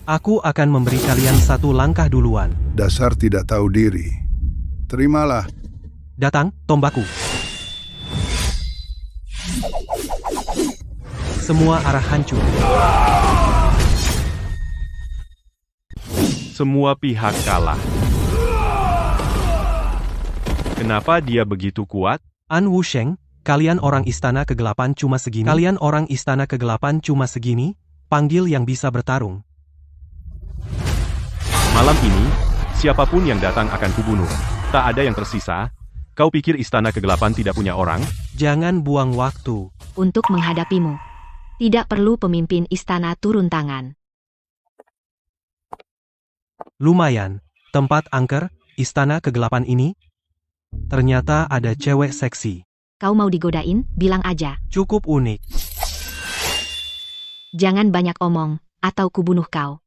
aku akan memberi kalian satu langkah duluan. Dasar tidak tahu diri. Terimalah. Datang, tombakku. Semua arah hancur. Semua pihak kalah. Kenapa dia begitu kuat? An Wusheng, kalian orang Istana Kegelapan cuma segini. Kalian orang Istana Kegelapan cuma segini, panggil yang bisa bertarung. Malam ini, siapapun yang datang akan kubunuh. Tak ada yang tersisa. Kau pikir Istana Kegelapan tidak punya orang? Jangan buang waktu. Untuk menghadapimu, tidak perlu pemimpin istana turun tangan. Lumayan, tempat angker, Istana Kegelapan ini. Ternyata ada cewek seksi. Kau mau digodain, bilang aja. Cukup unik. Jangan banyak omong, atau kubunuh kau.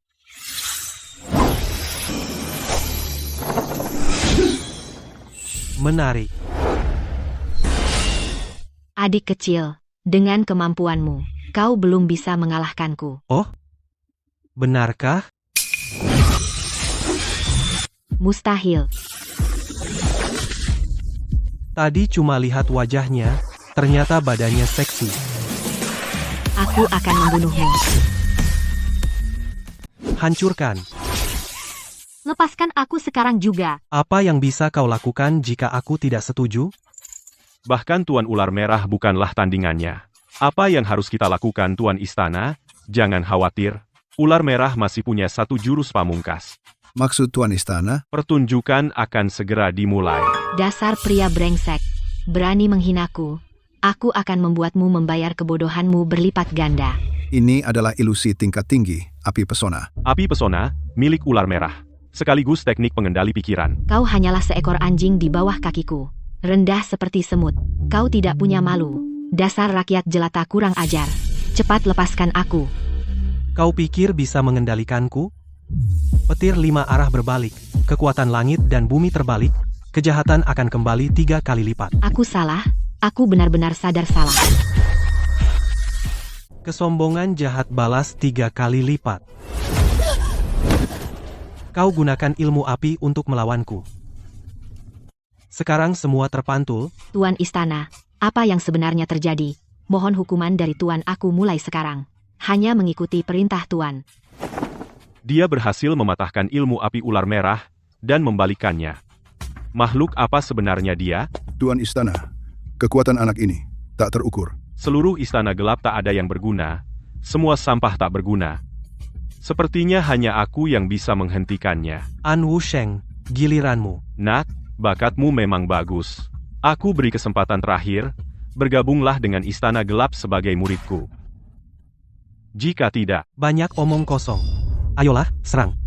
Menarik. Adik kecil, dengan kemampuanmu, kau belum bisa mengalahkanku. Oh? Benarkah? Mustahil. Tadi cuma lihat wajahnya, ternyata badannya seksi. Aku akan membunuhmu. Hancurkan. Lepaskan aku sekarang juga. Apa yang bisa kau lakukan jika aku tidak setuju? Bahkan Tuan Ular Merah bukanlah tandingannya. Apa yang harus kita lakukan Tuan Istana? Jangan khawatir. Ular Merah masih punya satu jurus pamungkas. Maksud Tuan istana? Pertunjukan akan segera dimulai. Dasar pria brengsek. Berani menghinaku. Aku akan membuatmu membayar kebodohanmu berlipat ganda. Ini adalah ilusi tingkat tinggi, api pesona. Api pesona, milik Ular Merah. Sekaligus teknik pengendali pikiran. Kau hanyalah seekor anjing di bawah kakiku. Rendah seperti semut. Kau tidak punya malu. Dasar rakyat jelata kurang ajar. Cepat lepaskan aku. Kau pikir bisa mengendalikanku? Petir 5 arah berbalik, kekuatan langit dan bumi terbalik, kejahatan akan kembali 3 kali lipat. Aku salah, aku benar-benar sadar salah. Kesombongan jahat balas 3 kali lipat. Kau gunakan ilmu api untuk melawanku. Sekarang semua terpantul. Tuan Istana, apa yang sebenarnya terjadi? Mohon hukuman dari Tuan aku mulai sekarang. Hanya mengikuti perintah Tuan. Dia berhasil mematahkan ilmu api ular merah, dan membalikannya. Makhluk apa sebenarnya dia? Tuan istana, kekuatan anak ini tak terukur. Seluruh istana gelap tak ada yang berguna. Semua sampah tak berguna. Sepertinya hanya aku yang bisa menghentikannya. An Wusheng, giliranmu. Nak, bakatmu memang bagus. Aku beri kesempatan terakhir, bergabunglah dengan Istana Gelap sebagai muridku. Jika tidak, Banyak omong kosong. Ayolah, serang.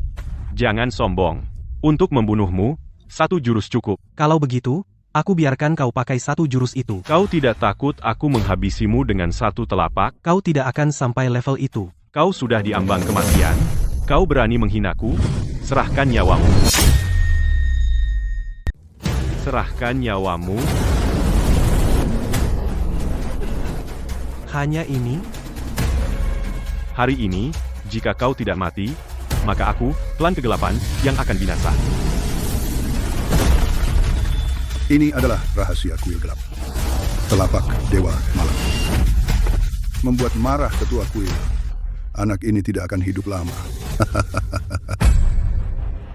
jangan sombong. Untuk membunuhmu, 1 jurus cukup. Kalau begitu, aku biarkan kau pakai 1 jurus itu. Kau tidak takut aku menghabisimu dengan 1 telapak? Kau tidak akan sampai level itu. Kau sudah diambang kematian? Kau berani menghinaku? Serahkan nyawamu. Serahkan nyawamu. Hanya ini, Hari ini, jika kau tidak mati, maka aku, klan kegelapan, yang akan binasa. Ini adalah rahasia kuil gelap. Telapak Dewa Malam. Membuat marah ketua kuil. Anak ini tidak akan hidup lama.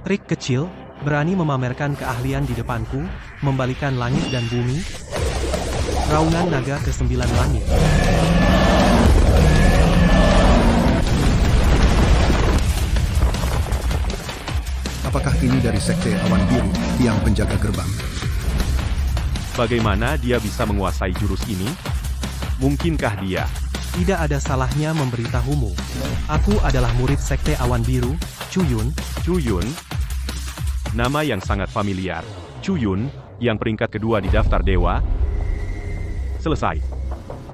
trik kecil, berani memamerkan keahlian di depanku, membalikan langit dan bumi. Raungan naga ke-9 langit. Apakah ini dari Sekte Awan Biru, yang penjaga gerbang? Bagaimana dia bisa menguasai jurus ini? Mungkinkah dia? Tidak ada salahnya memberitahumu. Aku adalah murid Sekte Awan Biru, Chuyun. Chuyun? Nama yang sangat familiar. Chuyun, yang peringkat kedua di daftar dewa. Selesai.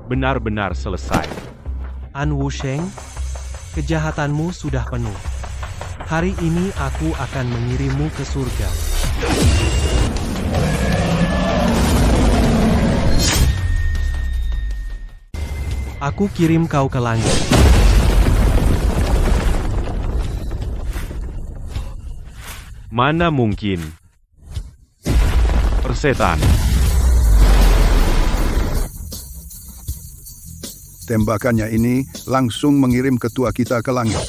Benar-benar selesai. An Wusheng, kejahatanmu sudah penuh. Hari ini aku akan mengirimmu ke surga. Aku kirim kau ke langit. Mana mungkin? Persetan. Tembakannya ini langsung mengirim ketua kita ke langit.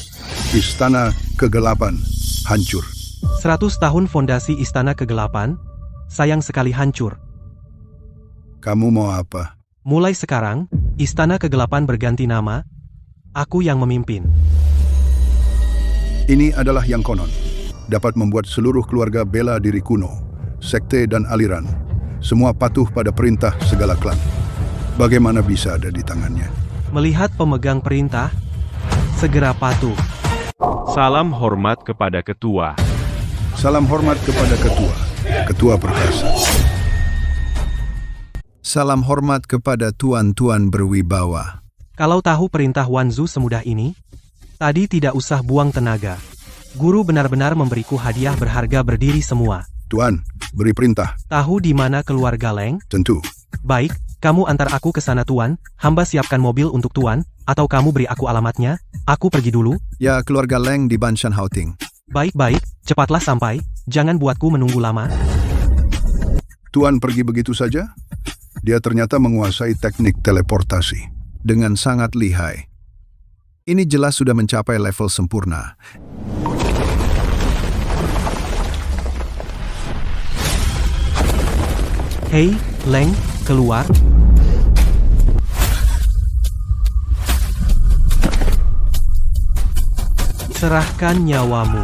Istana Kegelapan hancur. 100 tahun fondasi Istana Kegelapan, sayang sekali hancur. Kamu mau apa? Mulai sekarang, Istana Kegelapan berganti nama. Aku yang memimpin. Ini adalah yang konon. Dapat membuat seluruh keluarga bela diri kuno, sekte dan aliran. Semua patuh pada perintah segala klan. Bagaimana bisa ada di tangannya? Melihat pemegang perintah, segera patuh. Salam hormat kepada ketua. Salam hormat kepada ketua. Ketua perkasa. Salam hormat kepada tuan-tuan berwibawa. Kalau tahu perintah Wanzu semudah ini, tadi tidak usah buang tenaga. Guru benar-benar memberiku hadiah berharga berdiri semua. Tuan, beri perintah. Tahu di mana keluarga Leng? Tentu. Baik, kamu antar aku ke sana Tuan, hamba siapkan mobil untuk Tuan, atau kamu beri aku alamatnya, aku pergi dulu. Ya, keluarga Leng di Banshan Houting. Baik-baik, cepatlah sampai, jangan buatku menunggu lama. Tuan pergi begitu saja? Dia ternyata menguasai teknik teleportasi. Dengan sangat lihai. Ini jelas sudah mencapai level sempurna. Hei, Leng, keluar. Serahkan nyawamu.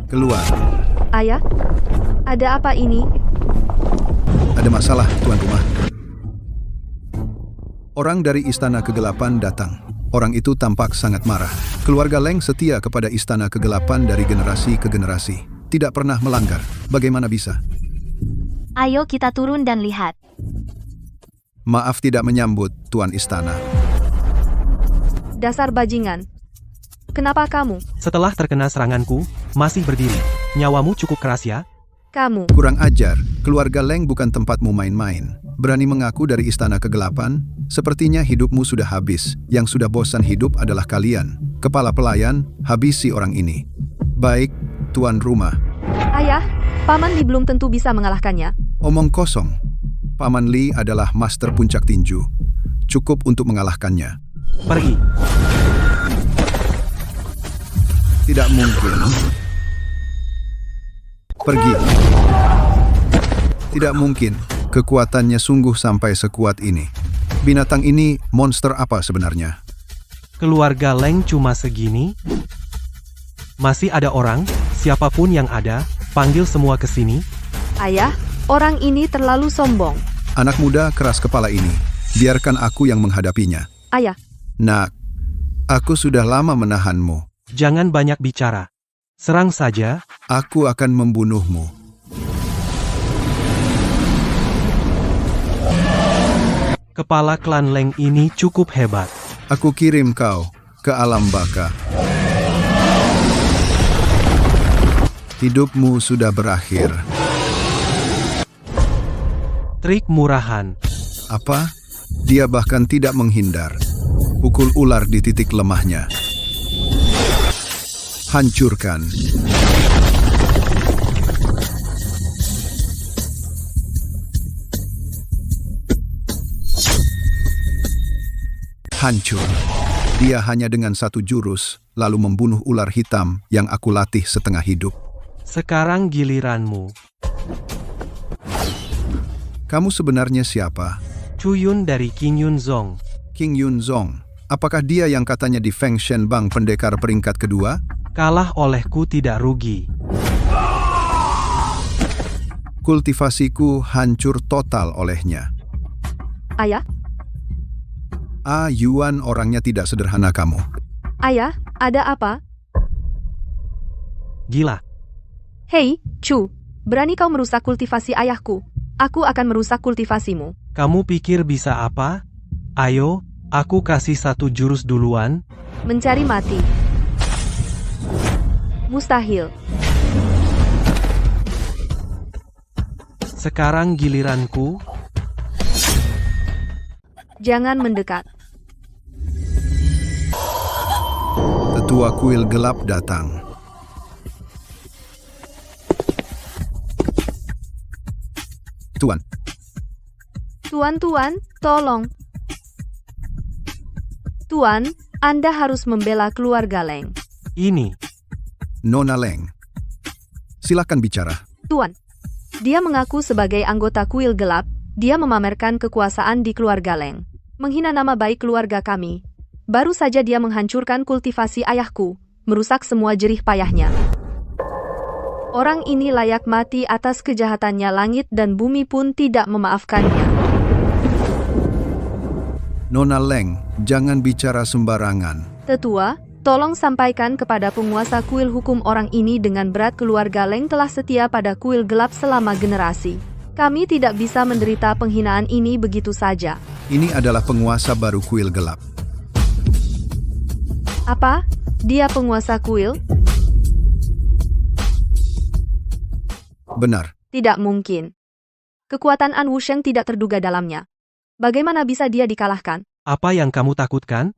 Keluar. Ayah, ada apa ini? Ada masalah, tuan rumah. Orang dari Istana Kegelapan datang. Orang itu tampak sangat marah. Keluarga Leng setia kepada Istana Kegelapan dari generasi ke generasi. Tidak pernah melanggar. Bagaimana bisa? Ayo kita turun dan lihat. Maaf tidak menyambut, Tuan Istana. Dasar bajingan. Kenapa kamu? Setelah terkena seranganku, masih berdiri. Nyawamu cukup keras ya? Kamu. Kurang ajar, keluarga Leng bukan tempatmu main-main. Berani mengaku dari Istana Kegelapan? Sepertinya hidupmu sudah habis. Yang sudah bosan hidup adalah kalian. Kepala pelayan, habisi orang ini. Baik, tuan rumah. Ayah, Paman Li belum tentu bisa mengalahkannya. Omong kosong. Paman Li adalah master puncak tinju. Cukup untuk mengalahkannya. Pergi. Tidak mungkin. Pergi. Tidak mungkin. Kekuatannya sungguh sampai sekuat ini. Binatang ini monster apa sebenarnya? Keluarga Leng cuma segini? Masih ada orang, siapapun yang ada, panggil semua ke sini. Ayah, orang ini terlalu sombong. Anak muda keras kepala ini, biarkan aku yang menghadapinya. Ayah, Nak, aku sudah lama menahanmu. Jangan banyak bicara. Serang saja. Aku akan membunuhmu. Kepala klan Leng ini cukup hebat. Aku kirim kau ke alam baka. Hidupmu sudah berakhir. Trik murahan. Apa? Dia bahkan tidak menghindar. Pukul ular di titik lemahnya. Hancurkan. Hancur. Dia hanya dengan satu jurus, lalu membunuh ular hitam yang aku latih setengah hidup. Sekarang giliranmu. Kamu sebenarnya siapa? Chuyun dari King Yun Zong. King Yun Zong. Apakah dia yang katanya di Feng Shen Bang pendekar peringkat kedua? Kalah olehku tidak rugi. Kultivasiku hancur total olehnya. ayah, Yuan orangnya tidak sederhana kamu. ayah, ada apa? Gila. Hei, Chu, berani kau merusak kultivasi ayahku? Aku akan merusak kultivasimu. Kamu pikir bisa apa? Ayo, aku kasih satu jurus duluan. Mencari mati. Mustahil. Sekarang giliranku. Jangan mendekat. Tetua kuil gelap datang. Tuan, Tuan, tolong. Tuan, Anda harus membela keluarga Leng. Ini. Nona Leng. Silakan bicara. Tuan, dia mengaku sebagai anggota kuil gelap, dia memamerkan kekuasaan di keluarga Leng. Menghina nama baik keluarga kami. Baru saja dia menghancurkan kultivasi ayahku, merusak semua jerih payahnya. Orang ini layak mati atas kejahatannya, langit dan bumi pun tidak memaafkannya. Nona Leng, jangan bicara sembarangan. Tetua, tolong sampaikan kepada penguasa kuil hukum orang ini dengan berat keluarga Leng telah setia pada kuil gelap selama generasi. Kami tidak bisa menderita penghinaan ini begitu saja. Ini adalah penguasa baru kuil gelap. Apa? Dia penguasa kuil? Benar. Tidak mungkin. Kekuatan An Wusheng tidak terduga dalamnya. Bagaimana bisa dia dikalahkan? Apa yang kamu takutkan?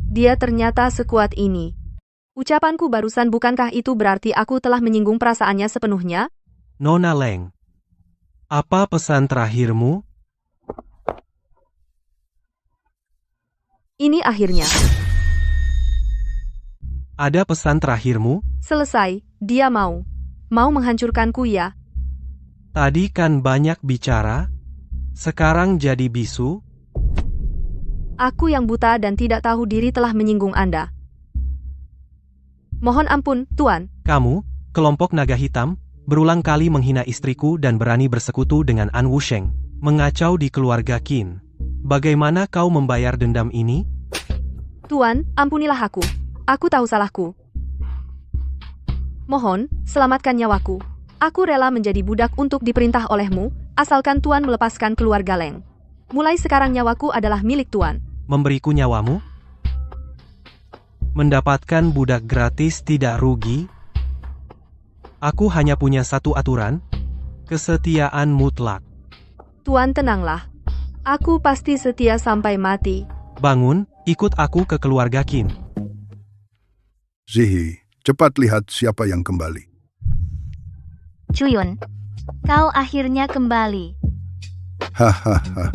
Dia ternyata sekuat ini. Ucapanku barusan, bukankah itu berarti aku telah menyinggung perasaannya sepenuhnya? Nona Leng. Apa pesan terakhirmu? Ini akhirnya. Ada pesan terakhirmu? Selesai, dia mau menghancurkanku ya. Tadi kan banyak bicara, sekarang jadi bisu. Aku yang buta dan tidak tahu diri telah menyinggung Anda. Mohon ampun, Tuan. Kamu, kelompok naga hitam, berulang kali menghina istriku dan berani bersekutu dengan An Wusheng, mengacau di keluarga Qin. Bagaimana kau membayar dendam ini? Tuan, ampunilah aku. Aku tahu salahku. Mohon, selamatkan nyawaku. Aku rela menjadi budak untuk diperintah olehmu, asalkan Tuan melepaskan keluarga Leng. Mulai sekarang nyawaku adalah milik Tuan. Memberiku nyawamu? Mendapatkan budak gratis tidak rugi? Aku hanya punya satu aturan, kesetiaan mutlak. Tuan tenanglah. Aku pasti setia sampai mati. Bangun, ikut aku ke keluarga Qin. Zihi, cepat lihat siapa yang kembali. Chuyun, kau akhirnya kembali. Hahaha.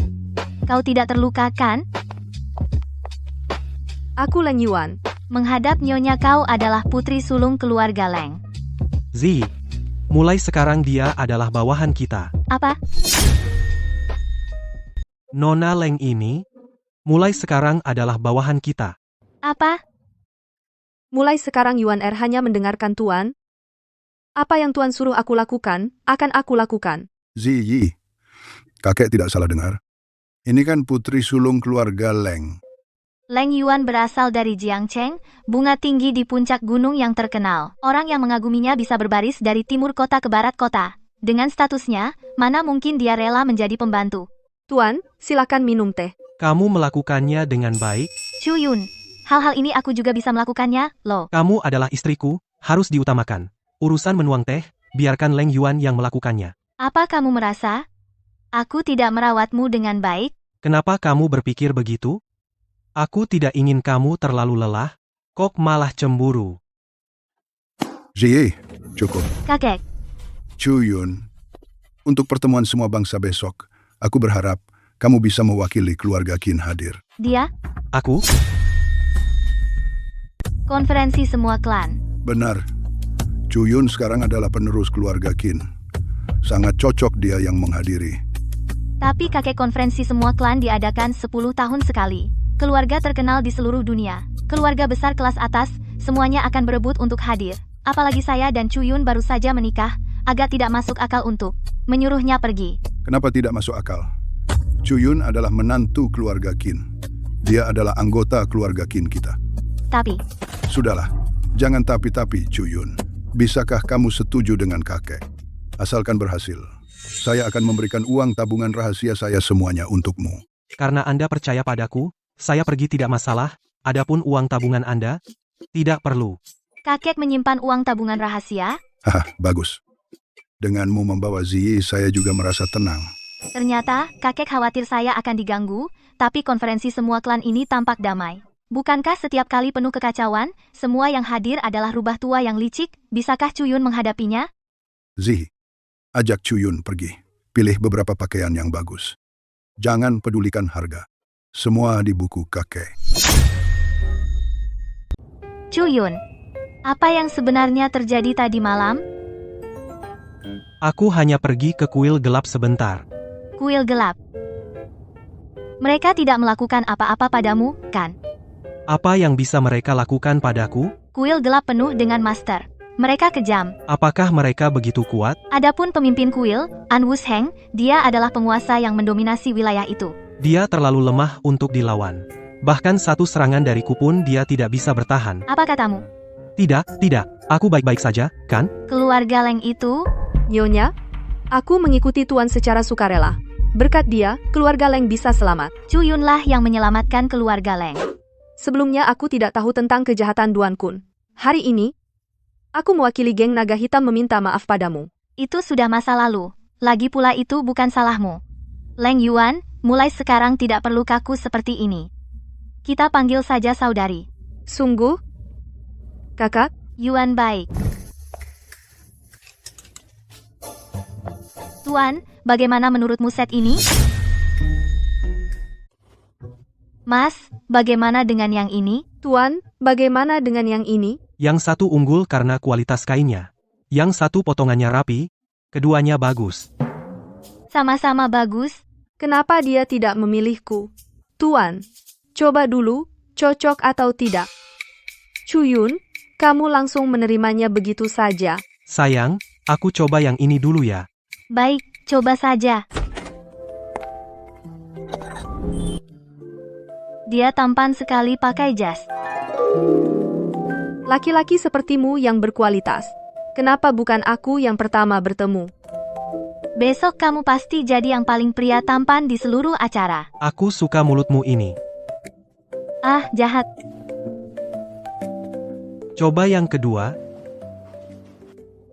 Kau tidak terluka kan? Aku Leng Yuan. Menghadap nyonya, kau adalah putri sulung keluarga Leng. Zi, mulai sekarang dia adalah bawahan kita. Apa? Nona Leng ini, mulai sekarang adalah bawahan kita. Apa? Mulai sekarang Yuan Er hanya mendengarkan Tuan. Apa yang Tuan suruh aku lakukan, akan aku lakukan. Ziyi, kakek tidak salah dengar. Ini kan putri sulung keluarga Leng. Leng Yuan berasal dari Jiangcheng, bunga tinggi di puncak gunung yang terkenal. Orang yang mengaguminya bisa berbaris dari timur kota ke barat kota. Dengan statusnya, mana mungkin dia rela menjadi pembantu? Tuan, silakan minum teh. Kamu melakukannya dengan baik. Chu Yun, hal-hal ini aku juga bisa melakukannya, loh. Kamu adalah istriku, harus diutamakan. Urusan menuang teh, biarkan Leng Yuan yang melakukannya. Apa kamu merasa? Aku tidak merawatmu dengan baik? Kenapa kamu berpikir begitu? Aku tidak ingin kamu terlalu lelah, kok malah cemburu. Ziyi, cukup. Kakek, Chuyun, untuk pertemuan semua bangsa besok, aku berharap kamu bisa mewakili keluarga Qin hadir. dia, Aku? konferensi semua klan. Benar, Chuyun sekarang adalah penerus keluarga Qin. Sangat cocok dia yang menghadiri. Tapi kakek konferensi semua klan diadakan 10 tahun sekali. Keluarga terkenal di seluruh dunia. Keluarga besar kelas atas, semuanya akan berebut untuk hadir. Apalagi saya dan Chu Yun baru saja menikah, agak tidak masuk akal untuk menyuruhnya pergi. Kenapa tidak masuk akal? Chuyun adalah menantu keluarga Qin. Dia adalah anggota keluarga Qin kita. Tapi, Sudahlah, jangan tapi-tapi, Chuyun. Bisakah kamu setuju dengan kakek? Asalkan berhasil, saya akan memberikan uang tabungan rahasia saya semuanya untukmu. Karena Anda percaya padaku, saya pergi tidak masalah, adapun uang tabungan Anda, tidak perlu. kakek menyimpan uang tabungan rahasia? Haha, bagus. Denganmu membawa Ziyi, saya juga merasa tenang. Ternyata, kakek khawatir saya akan diganggu, tapi konferensi semua klan ini tampak damai. Bukankah setiap kali penuh kekacauan, semua yang hadir adalah rubah tua yang licik? Bisakah Chu Yun menghadapinya? Ziyi, ajak Chuyun pergi. Pilih beberapa pakaian yang bagus. Jangan pedulikan harga. Semua di buku kakek. Chu Yun, apa yang sebenarnya terjadi tadi malam? Aku hanya pergi ke kuil gelap sebentar. Kuil gelap. Mereka tidak melakukan apa-apa padamu, kan? Apa yang bisa mereka lakukan padaku? Kuil gelap penuh dengan master. Mereka kejam. Apakah mereka begitu kuat? Adapun pemimpin kuil, An Wusheng, dia adalah penguasa yang mendominasi wilayah itu. Dia terlalu lemah untuk dilawan. Bahkan satu serangan dariku pun dia tidak bisa bertahan. Apa katamu? Tidak, tidak. Aku baik-baik saja, kan? Keluarga Leng itu? Nyonya, aku mengikuti Tuan secara sukarela. Berkat dia, keluarga Leng bisa selamat. Chu Yunlah yang menyelamatkan keluarga Leng. Sebelumnya aku tidak tahu tentang kejahatan Duan Kun. Hari ini, aku mewakili geng naga hitam meminta maaf padamu. Itu sudah masa lalu. Lagi pula itu bukan salahmu. Leng Yuan, mulai sekarang tidak perlu kaku seperti ini. Kita panggil saja saudari. Sungguh? Kakak? Yuan baik. Tuan, bagaimana menurutmu set ini? Mas, bagaimana dengan yang ini? Tuan, bagaimana dengan yang ini? Yang satu unggul karena kualitas kainnya. Yang satu potongannya rapi, keduanya bagus. Sama-sama bagus. Kenapa dia tidak memilihku? Tuan, coba dulu, cocok atau tidak. Chuyun, kamu langsung menerimanya begitu saja. Sayang, aku coba yang ini dulu ya. Baik, coba saja. Dia tampan sekali pakai jas. Laki-laki sepertimu yang berkualitas. Kenapa bukan aku yang pertama bertemu? Besok kamu pasti jadi yang paling pria tampan di seluruh acara. Aku suka mulutmu ini. Ah, jahat. Coba yang kedua.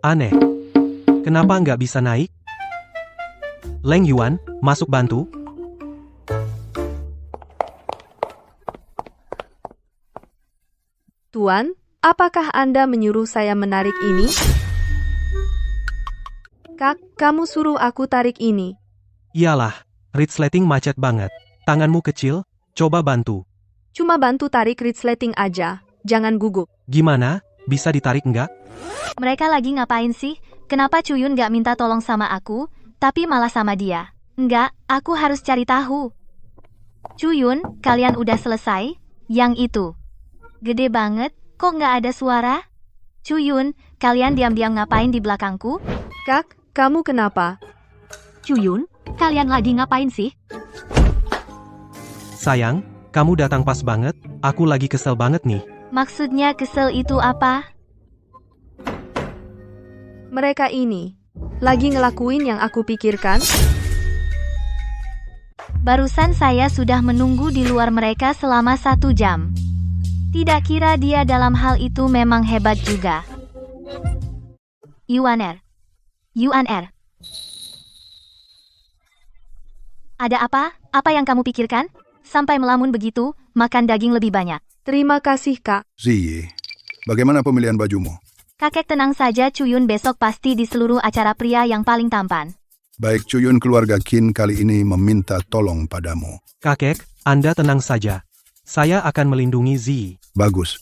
Aneh. Kenapa nggak bisa naik? Leng Yuan, masuk bantu. Tuan, apakah Anda menyuruh saya menarik ini? Kak, kamu suruh aku tarik ini. Iyalah, resleting macet banget. Tanganmu kecil, coba bantu. Cuma bantu tarik resleting aja, jangan gugup. Gimana? Bisa ditarik nggak? Mereka lagi ngapain sih? Kenapa Chuyun gak minta tolong sama aku, tapi malah sama dia? Enggak, aku harus cari tahu. Chuyun, kalian udah selesai? Yang itu. Gede banget, kok nggak ada suara? Chuyun, kalian diam-diam ngapain di belakangku? Kak, kamu kenapa? Chuyun, kalian lagi ngapain sih? Sayang, kamu datang pas banget, aku lagi kesel banget nih. Maksudnya kesel itu apa? Mereka ini lagi ngelakuin yang aku pikirkan. Barusan saya sudah menunggu di luar mereka selama 1 jam. Tidak kira dia dalam hal itu memang hebat juga. Yuaner. Ada apa? Apa yang kamu pikirkan? Sampai melamun begitu, makan daging lebih banyak. Terima kasih, Kak. Ziyi, bagaimana pemilihan bajumu? Kakek tenang saja, Chuyun besok pasti di seluruh acara pria yang paling tampan. Baik, Chuyun keluarga Qin kali ini meminta tolong padamu. Kakek, Anda tenang saja. Saya akan melindungi Ziyi. Bagus.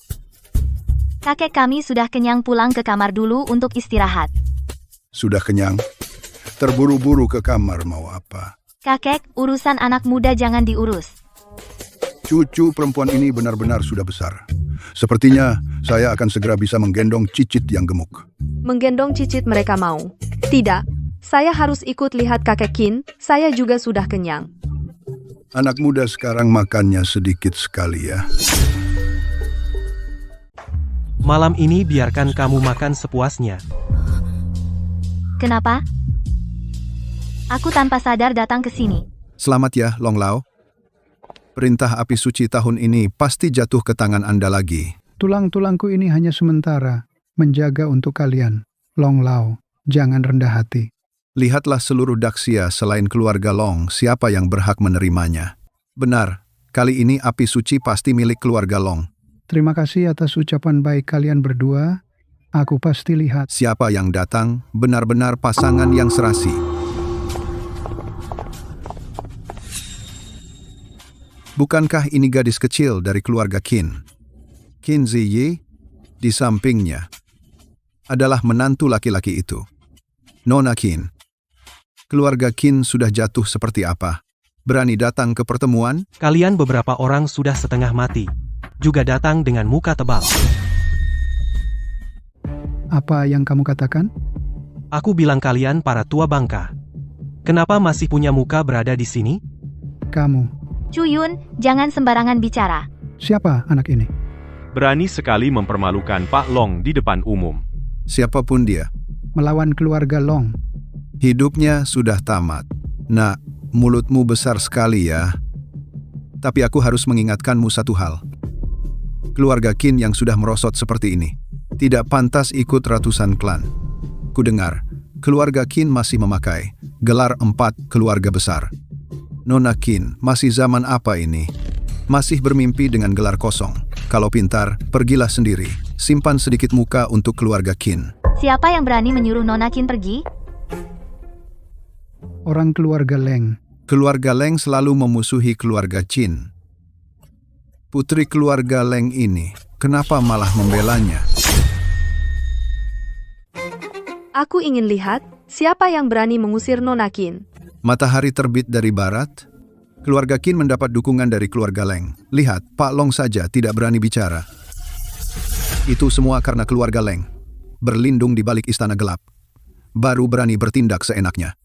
Kakek kami sudah kenyang, pulang ke kamar dulu untuk istirahat. Sudah kenyang? Terburu-buru ke kamar mau apa? Kakek, urusan anak muda jangan diurus. Cucu perempuan ini benar-benar sudah besar. Sepertinya saya akan segera bisa menggendong Cicit yang gemuk. Menggendong Cicit mereka mau. Tidak, saya harus ikut lihat kakek Qin, saya juga sudah kenyang. Anak muda sekarang makannya sedikit sekali ya. Malam ini biarkan kamu makan sepuasnya. Kenapa? Aku tanpa sadar datang ke sini. Selamat ya, Long Lao. Perintah api suci tahun ini pasti jatuh ke tangan Anda lagi. Tulang-tulangku ini hanya sementara, menjaga untuk kalian. Long Lao, jangan rendah hati. Lihatlah seluruh Daxia selain keluarga Long, siapa yang berhak menerimanya. Benar, kali ini api suci pasti milik keluarga Long. Terima kasih atas ucapan baik kalian berdua. Aku pasti lihat. Siapa yang datang, benar-benar pasangan yang serasi. Bukankah ini gadis kecil dari keluarga Qin? Qin Ziyi, di sampingnya, adalah menantu laki-laki itu. Nona Qin. Keluarga Qin sudah jatuh seperti apa? Berani datang ke pertemuan? Kalian beberapa orang sudah setengah mati. Juga datang dengan muka tebal. Apa yang kamu katakan? Aku bilang kalian para tua bangka. Kenapa masih punya muka berada di sini? Kamu. Chuyun, jangan sembarangan bicara. Siapa anak ini? Berani sekali mempermalukan Pak Long di depan umum. Siapapun dia, Melawan keluarga Long. hidupnya sudah tamat. Nak, mulutmu besar sekali ya. Tapi aku harus mengingatkanmu satu hal. Keluarga Qin yang sudah merosot seperti ini tidak pantas ikut ratusan klan. Kudengar, keluarga Qin masih memakai gelar 4 keluarga besar. Nona Qin, masih zaman apa ini? Masih bermimpi dengan gelar kosong. Kalau pintar, pergilah sendiri. Simpan sedikit muka untuk keluarga Qin. Siapa yang berani menyuruh Nona Qin pergi? Orang keluarga Leng. Keluarga Leng selalu memusuhi keluarga Qin. Putri keluarga Leng ini, kenapa malah membelanya? Aku ingin lihat siapa yang berani mengusir Nona Qin. Matahari terbit dari barat. Keluarga Qin mendapat dukungan dari keluarga Leng. Lihat, Pak Long saja tidak berani bicara. Itu semua karena keluarga Leng berlindung di balik istana gelap. Baru berani bertindak seenaknya.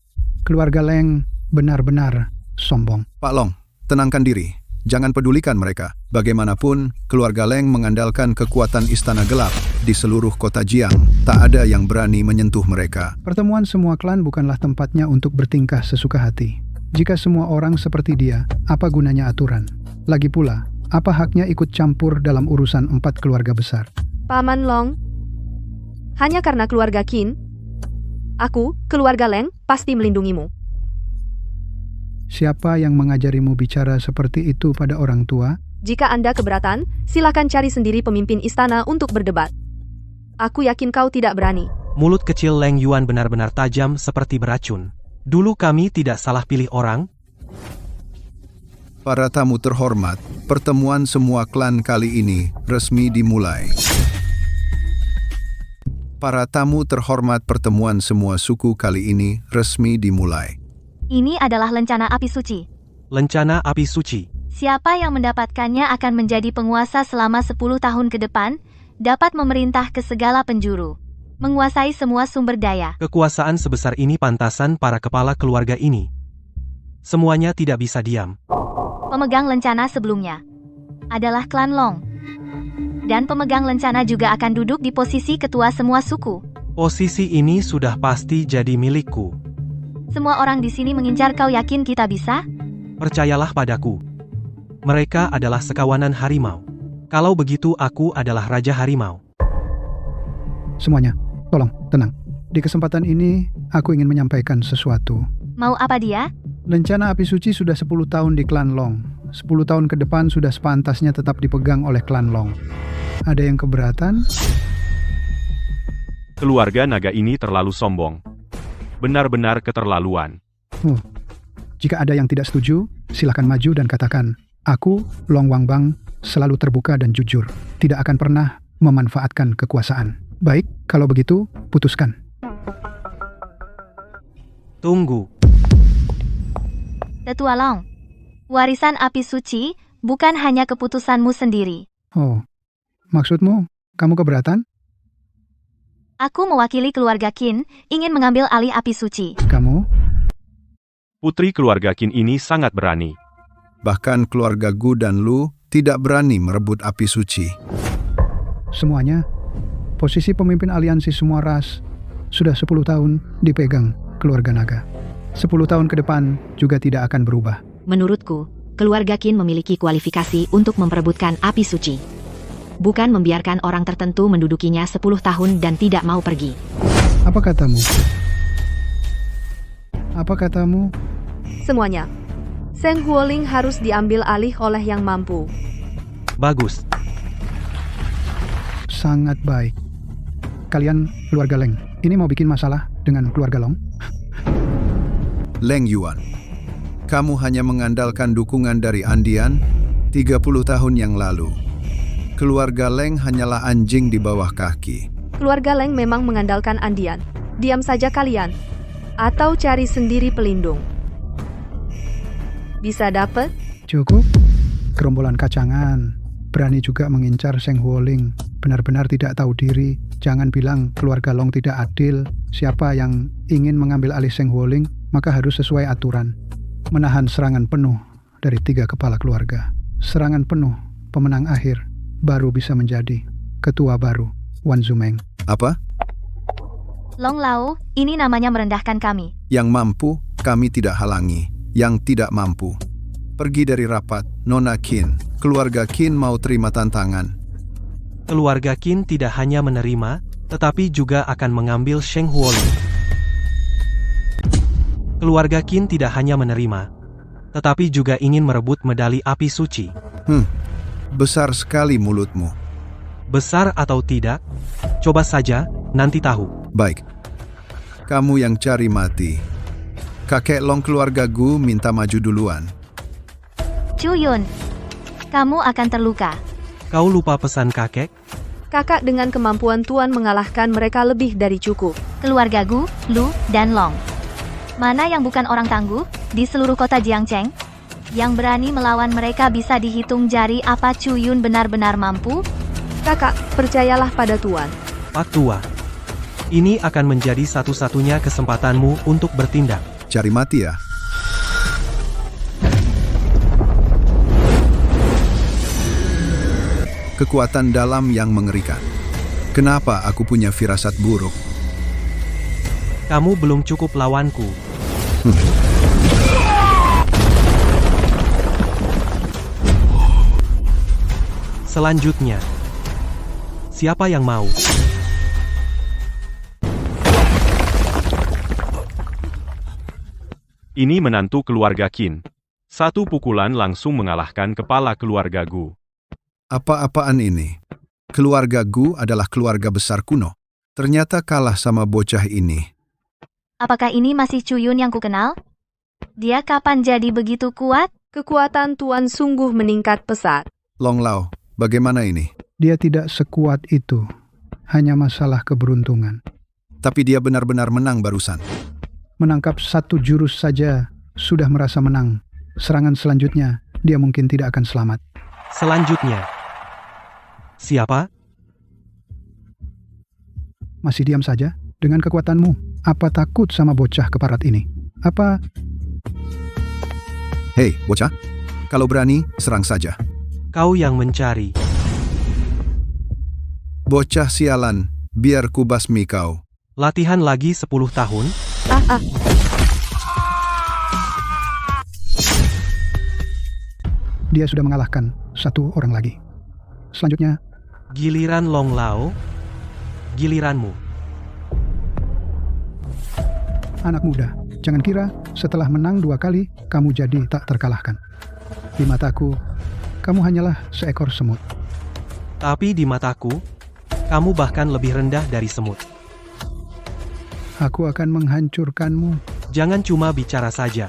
Keluarga Leng benar-benar sombong. Pak Long, tenangkan diri. Jangan pedulikan mereka. Bagaimanapun, keluarga Leng mengandalkan kekuatan istana gelap di seluruh kota Jiang. Tak ada yang berani menyentuh mereka. Pertemuan semua klan bukanlah tempatnya untuk bertingkah sesuka hati. Jika semua orang seperti dia, apa gunanya aturan? Lagi pula, apa haknya ikut campur dalam urusan 4 keluarga besar? Paman Long, hanya karena keluarga Qin, aku, keluarga Leng, pasti melindungimu. Siapa yang mengajarimu bicara seperti itu pada orang tua? Jika Anda keberatan, silakan cari sendiri pemimpin istana untuk berdebat. Aku yakin kau tidak berani. Mulut kecil Leng Yuan benar-benar tajam seperti beracun. Dulu kami tidak salah pilih orang. Para tamu terhormat, pertemuan semua klan kali ini resmi dimulai. Para tamu terhormat, pertemuan semua suku kali ini resmi dimulai. Ini adalah lencana api suci. Lencana api suci. Siapa yang mendapatkannya akan menjadi penguasa selama 10 tahun ke depan, dapat memerintah ke segala penjuru, menguasai semua sumber daya. Kekuasaan sebesar ini pantasan para kepala keluarga ini. Semuanya tidak bisa diam. Pemegang lencana sebelumnya adalah klan Long. Dan pemegang lencana juga akan duduk di posisi ketua semua suku. Posisi ini sudah pasti jadi milikku. Semua orang di sini mengincar, kau yakin kita bisa? Percayalah padaku. Mereka adalah sekawanan harimau. Kalau begitu aku adalah Raja Harimau. Semuanya, tolong, tenang. Di kesempatan ini, aku ingin menyampaikan sesuatu. Mau apa dia? Lencana api suci sudah 10 tahun di klan Long. 10 tahun ke depan sudah sepantasnya tetap dipegang oleh klan Long. Ada yang keberatan? Keluarga naga ini terlalu sombong. Benar-benar keterlaluan. Jika ada yang tidak setuju, silakan maju dan katakan, aku, Long Wangbang, selalu terbuka dan jujur. Tidak akan pernah memanfaatkan kekuasaan. Baik, kalau begitu, putuskan. Tunggu. Tetua Long, warisan api suci bukan hanya keputusanmu sendiri. Oh, maksudmu, kamu keberatan? Aku mewakili keluarga Qin, ingin mengambil alih api suci. Kamu? Putri keluarga Qin ini sangat berani. Bahkan keluarga Gu dan Lu tidak berani merebut api suci. Semuanya, posisi pemimpin aliansi semua ras sudah 10 tahun dipegang keluarga naga. 10 tahun ke depan juga tidak akan berubah. Menurutku, keluarga Qin memiliki kualifikasi untuk memperebutkan api suci. Bukan membiarkan orang tertentu mendudukinya 10 tahun dan tidak mau pergi. Apa katamu? Apa katamu? Semuanya. Seng Huoling harus diambil alih oleh yang mampu. Bagus. Sangat baik. Kalian keluarga Leng, ini mau bikin masalah dengan keluarga Long? Leng Yuan, kamu hanya mengandalkan dukungan dari Andian 30 tahun yang lalu. Keluarga Leng hanyalah anjing di bawah kaki. Keluarga Leng memang mengandalkan Andian. Diam saja kalian. Atau cari sendiri pelindung. Bisa dapet? Cukup. Gerombolan kacangan. Berani juga mengincar Seng Huoling. Benar-benar tidak tahu diri. Jangan bilang keluarga Long tidak adil. Siapa yang ingin mengambil alih Seng Huoling, maka harus sesuai aturan. Menahan serangan penuh dari 3 kepala keluarga. Serangan penuh, pemenang akhir, baru bisa menjadi ketua baru, Wan Zumeng. Apa? Long Lao, ini namanya merendahkan kami. Yang mampu, kami tidak halangi. Yang tidak mampu, pergi dari rapat, Nona Qin. Keluarga Qin mau terima tantangan. Keluarga Qin tidak hanya menerima, tetapi juga akan mengambil Sheng Huoling. Keluarga Qin tidak hanya menerima, tetapi juga ingin merebut medali api suci. Besar sekali mulutmu. Besar atau tidak, coba saja, nanti tahu. Baik. Kamu yang cari mati. Kakek Long keluarga Gu minta maju duluan. Chuyun, kamu akan terluka. Kau lupa pesan kakek? Kakak dengan kemampuan Tuan mengalahkan mereka lebih dari cukup. Keluarga Gu, Lu, dan Long. Mana yang bukan orang tangguh di seluruh kota Jiangcheng? Yang berani melawan mereka bisa dihitung jari. Apa Chuyun benar-benar mampu? Kakak, percayalah pada Tuan. Pak Tua, ini akan menjadi satu-satunya kesempatanmu untuk bertindak. Cari mati ya. Kekuatan dalam yang mengerikan. Kenapa aku punya firasat buruk? Kamu belum cukup lawanku. Selanjutnya, siapa yang mau? Ini menantu keluarga Qin. Satu pukulan langsung mengalahkan kepala keluarga Gu. Apa-apaan ini? Keluarga Gu adalah keluarga besar kuno. Ternyata kalah sama bocah ini. Apakah ini masih Chuyun yang kukenal? Dia kapan jadi begitu kuat? Kekuatan Tuan sungguh meningkat pesat. Long Lao, bagaimana ini? Dia tidak sekuat itu. Hanya masalah keberuntungan. Tapi dia benar-benar menang barusan. Menangkap 1 jurus saja sudah merasa menang. Serangan selanjutnya dia mungkin tidak akan selamat. Selanjutnya. Siapa? Masih diam saja? Dengan kekuatanmu, apa takut sama bocah keparat ini? Apa Hei, bocah. Kalau berani, serang saja. Kau yang mencari. Bocah sialan, biar ku basmi kau. Latihan lagi 10 tahun? dia sudah mengalahkan satu orang lagi? Selanjutnya, Giliran Long Lao. Giliranmu. anak muda, jangan kira setelah menang 2 kali, kamu jadi tak terkalahkan. Di mataku, kamu hanyalah seekor semut. Tapi di mataku, kamu bahkan lebih rendah dari semut. Aku akan menghancurkanmu. Jangan cuma bicara saja.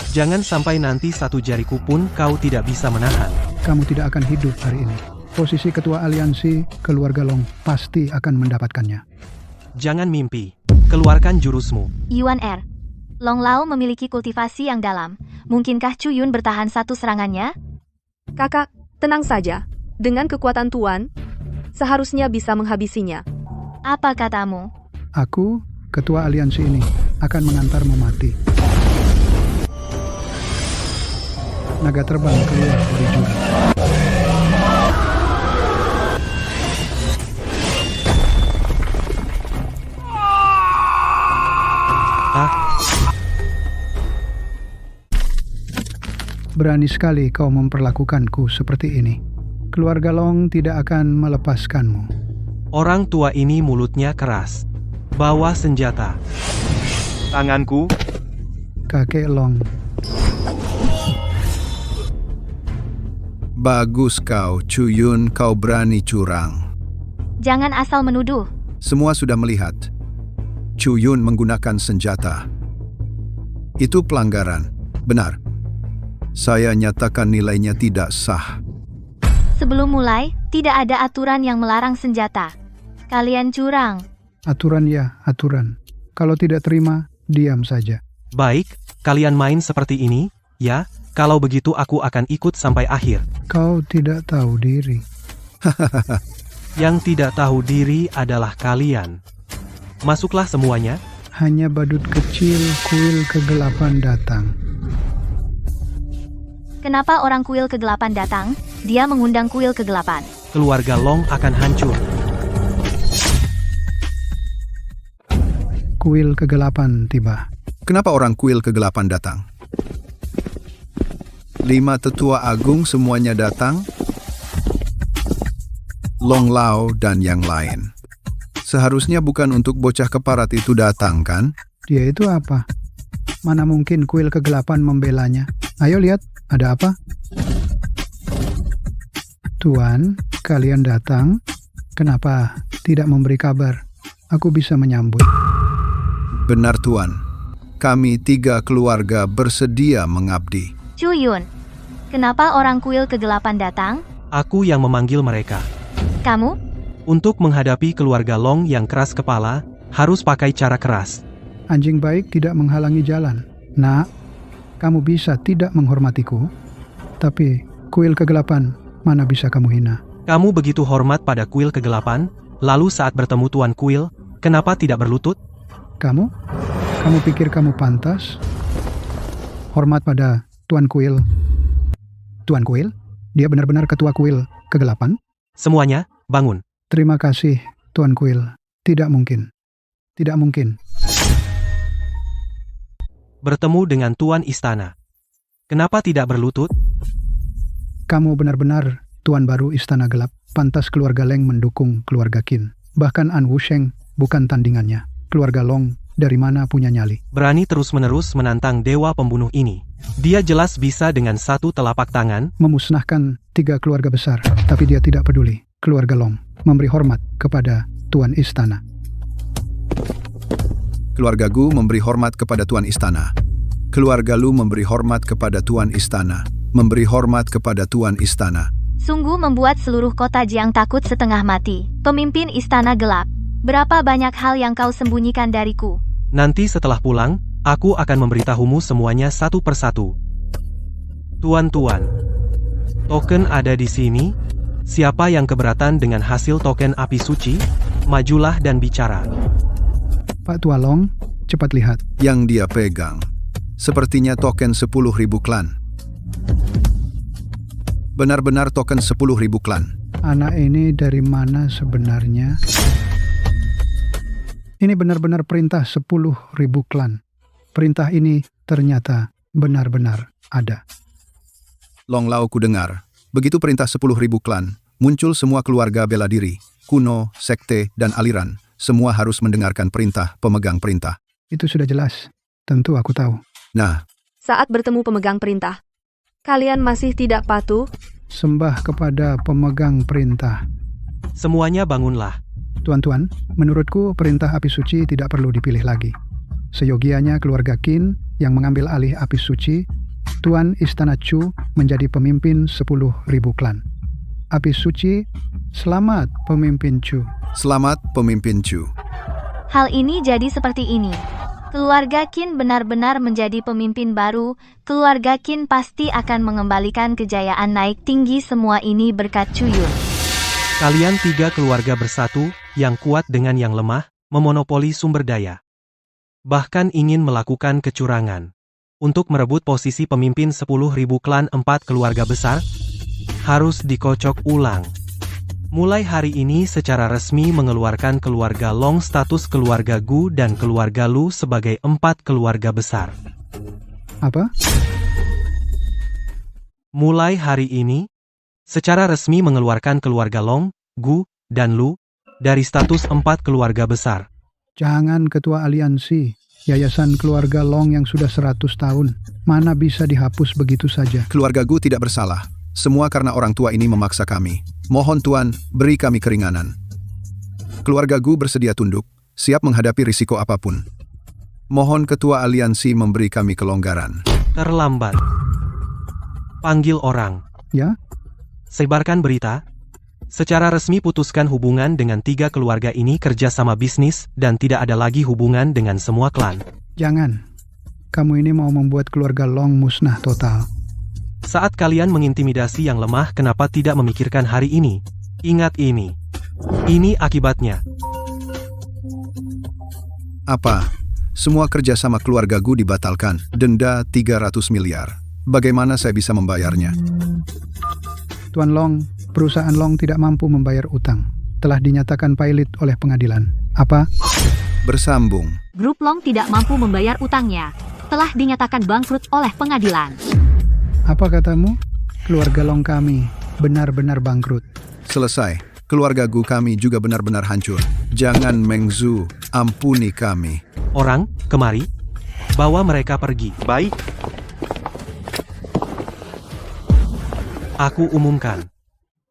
Jangan sampai nanti satu jariku pun kau tidak bisa menahan. Kamu tidak akan hidup hari ini. Posisi ketua aliansi keluarga Long pasti akan mendapatkannya. Jangan mimpi. Keluarkan jurusmu. Yuan Er. Long Lao memiliki kultivasi yang dalam. Mungkinkah Chu Yun bertahan satu serangannya? Kakak, tenang saja. Dengan kekuatan Tuan, seharusnya bisa menghabisinya. Apa katamu? Aku, ketua aliansi ini, akan mengantarmu mati. Naga terbang keluar dari jurang. Berani sekali kau memperlakukanku seperti ini. Keluarga Long tidak akan melepaskanmu. Orang tua ini mulutnya keras. Bawa senjata. Tanganku, Kakek Long, Bagus kau, Chu Yun, kau berani curang. Jangan asal menuduh. Semua sudah melihat. Chu Yun menggunakan senjata. Itu pelanggaran. Benar. Saya nyatakan nilainya tidak sah. Sebelum mulai, tidak ada aturan yang melarang senjata. Kalian curang. aturan ya, aturan. Kalau tidak terima, diam saja. Baik, kalian main seperti ini, ya? Kalau begitu aku akan ikut sampai akhir. Kau tidak tahu diri. Yang tidak tahu diri adalah kalian. Masuklah semuanya. Hanya badut kecil kuil kegelapan datang. Kenapa orang kuil kegelapan datang? Dia mengundang kuil kegelapan. Keluarga Long akan hancur. Kuil kegelapan tiba. Kenapa orang kuil kegelapan datang? 5 tetua agung semuanya datang. Long Lao dan yang lain. Seharusnya bukan untuk bocah keparat itu datang, kan? Dia itu apa? Mana mungkin kuil kegelapan membelanya? Ayo lihat, ada apa? Tuan, kalian datang. Kenapa tidak memberi kabar? Aku bisa menyambut. Benar, Tuan. Kami 3 keluarga bersedia mengabdi. Chu Yun, kenapa orang kuil kegelapan datang? Aku yang memanggil mereka. Kamu? Untuk menghadapi keluarga Long yang keras kepala, harus pakai cara keras. Anjing baik tidak menghalangi jalan. Nak, kamu bisa tidak menghormatiku, tapi kuil kegelapan mana bisa kamu hina? Kamu begitu hormat pada kuil kegelapan, lalu saat bertemu Tuan Kuil, kenapa tidak berlutut? Kamu pikir kamu pantas hormat pada Tuan Kuil? Tuan Kuil? Dia benar-benar ketua kuil kegelapan? Semuanya, bangun. Terima kasih, Tuan Kuil. Tidak mungkin. Tidak mungkin. Bertemu dengan Tuan Istana. Kenapa tidak berlutut? Kamu benar-benar Tuan baru Istana Gelap. Pantas keluarga Leng mendukung keluarga Qin. Bahkan An Wusheng bukan tandingannya. Keluarga Long dari mana punya nyali? Berani terus-menerus menantang dewa pembunuh ini. Dia jelas bisa dengan satu telapak tangan Memusnahkan 3 keluarga besar, tapi dia tidak peduli. Keluarga Long memberi hormat kepada Tuan Istana. Keluarga Gu memberi hormat kepada Tuan Istana. Keluarga Lu memberi hormat kepada Tuan Istana. Memberi hormat kepada Tuan Istana. Sungguh membuat seluruh kota Jiang takut setengah mati. Pemimpin Istana Gelap. Berapa banyak hal yang kau sembunyikan dariku? Nanti setelah pulang, aku akan memberitahumu semuanya satu persatu. Tuan-tuan, Token ada di sini. Siapa yang keberatan dengan hasil token api suci? Majulah dan bicara. Pak Tua Long, cepat lihat. Yang dia pegang, sepertinya token 10.000 klan. Benar-benar token 10.000 klan. Anak ini dari mana sebenarnya? Ini benar-benar perintah 10.000 klan. Perintah ini ternyata benar-benar ada. Long Lao ku dengar, begitu perintah 10.000 klan, muncul semua keluarga bela diri, kuno, sekte, dan aliran. Semua harus mendengarkan perintah pemegang perintah. Itu sudah jelas. Tentu aku tahu. Nah, Saat bertemu pemegang perintah, kalian masih tidak patuh? Sembah kepada pemegang perintah. Semuanya bangunlah. Tuan-tuan, menurutku perintah api suci tidak perlu dipilih lagi. Seyogianya keluarga Qin yang mengambil alih api suci, Tuan Istana Chu menjadi pemimpin 10.000 klan. Api suci, selamat pemimpin Chu. selamat pemimpin Chu. Hal ini jadi seperti ini. Keluarga Qin benar-benar menjadi pemimpin baru. Keluarga Qin pasti akan mengembalikan kejayaan naik tinggi. Semua ini berkat Chuyun. Kalian 3 keluarga bersatu, yang kuat dengan yang lemah, memonopoli sumber daya. Bahkan ingin melakukan kecurangan. Untuk merebut posisi pemimpin 10.000 klan 4 keluarga besar, harus dikocok ulang. Mulai hari ini secara resmi mengeluarkan keluarga Long status keluarga Gu dan keluarga Lu sebagai 4 keluarga besar. Apa? Mulai hari ini, secara resmi mengeluarkan keluarga Long, Gu, dan Lu, dari status 4 keluarga besar. Jangan ketua aliansi. Yayasan keluarga Long yang sudah 100 tahun. Mana bisa dihapus begitu saja? Keluarga Gu tidak bersalah. Semua karena orang tua ini memaksa kami. Mohon Tuan, beri kami keringanan. Keluarga Gu bersedia tunduk, siap menghadapi risiko apapun. Mohon ketua aliansi memberi kami kelonggaran. Terlambat. Panggil orang. Ya? Sebarkan berita. Secara resmi putuskan hubungan dengan 3 keluarga ini kerjasama bisnis dan tidak ada lagi hubungan dengan semua klan. Jangan. Kamu ini mau membuat keluarga Long musnah total. Saat kalian mengintimidasi yang lemah, kenapa tidak memikirkan hari ini? Ingat ini. Ini akibatnya. Apa? Semua kerjasama keluarga Gu dibatalkan. Denda 300 miliar. Bagaimana saya bisa membayarnya? Tuan Long, perusahaan Long tidak mampu membayar utang. Telah dinyatakan pailit oleh pengadilan. Apa? Bersambung. Grup Long tidak mampu membayar utangnya. Telah dinyatakan bangkrut oleh pengadilan. Apa katamu? Keluarga Long kami benar-benar bangkrut. Selesai. Keluarga Gu kami juga benar-benar hancur. Jangan Mengzu, ampuni kami. Orang, kemari. Bawa mereka pergi. Baik. Aku umumkan.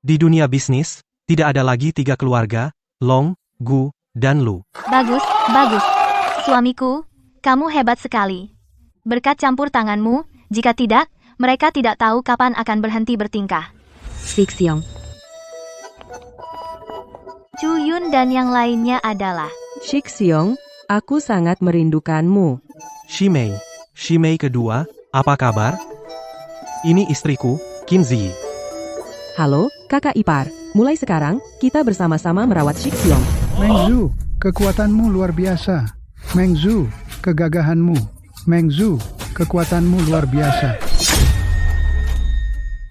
Di dunia bisnis, tidak ada lagi 3 keluarga, Long, Gu, dan Lu. Bagus, bagus. Suamiku, kamu hebat sekali. Berkat campur tanganmu, jika tidak, mereka tidak tahu kapan akan berhenti bertingkah. Sixiong. Chuyun dan yang lainnya adalah Sixiong, aku sangat merindukanmu. Shimei kedua, apa kabar? Ini istriku, Qin Ziyi. Halo, kakak ipar. Mulai sekarang, kita bersama-sama merawat Sixiong. Mengzu, kekuatanmu luar biasa. Mengzu, kegagahanmu. Mengzu, kekuatanmu luar biasa.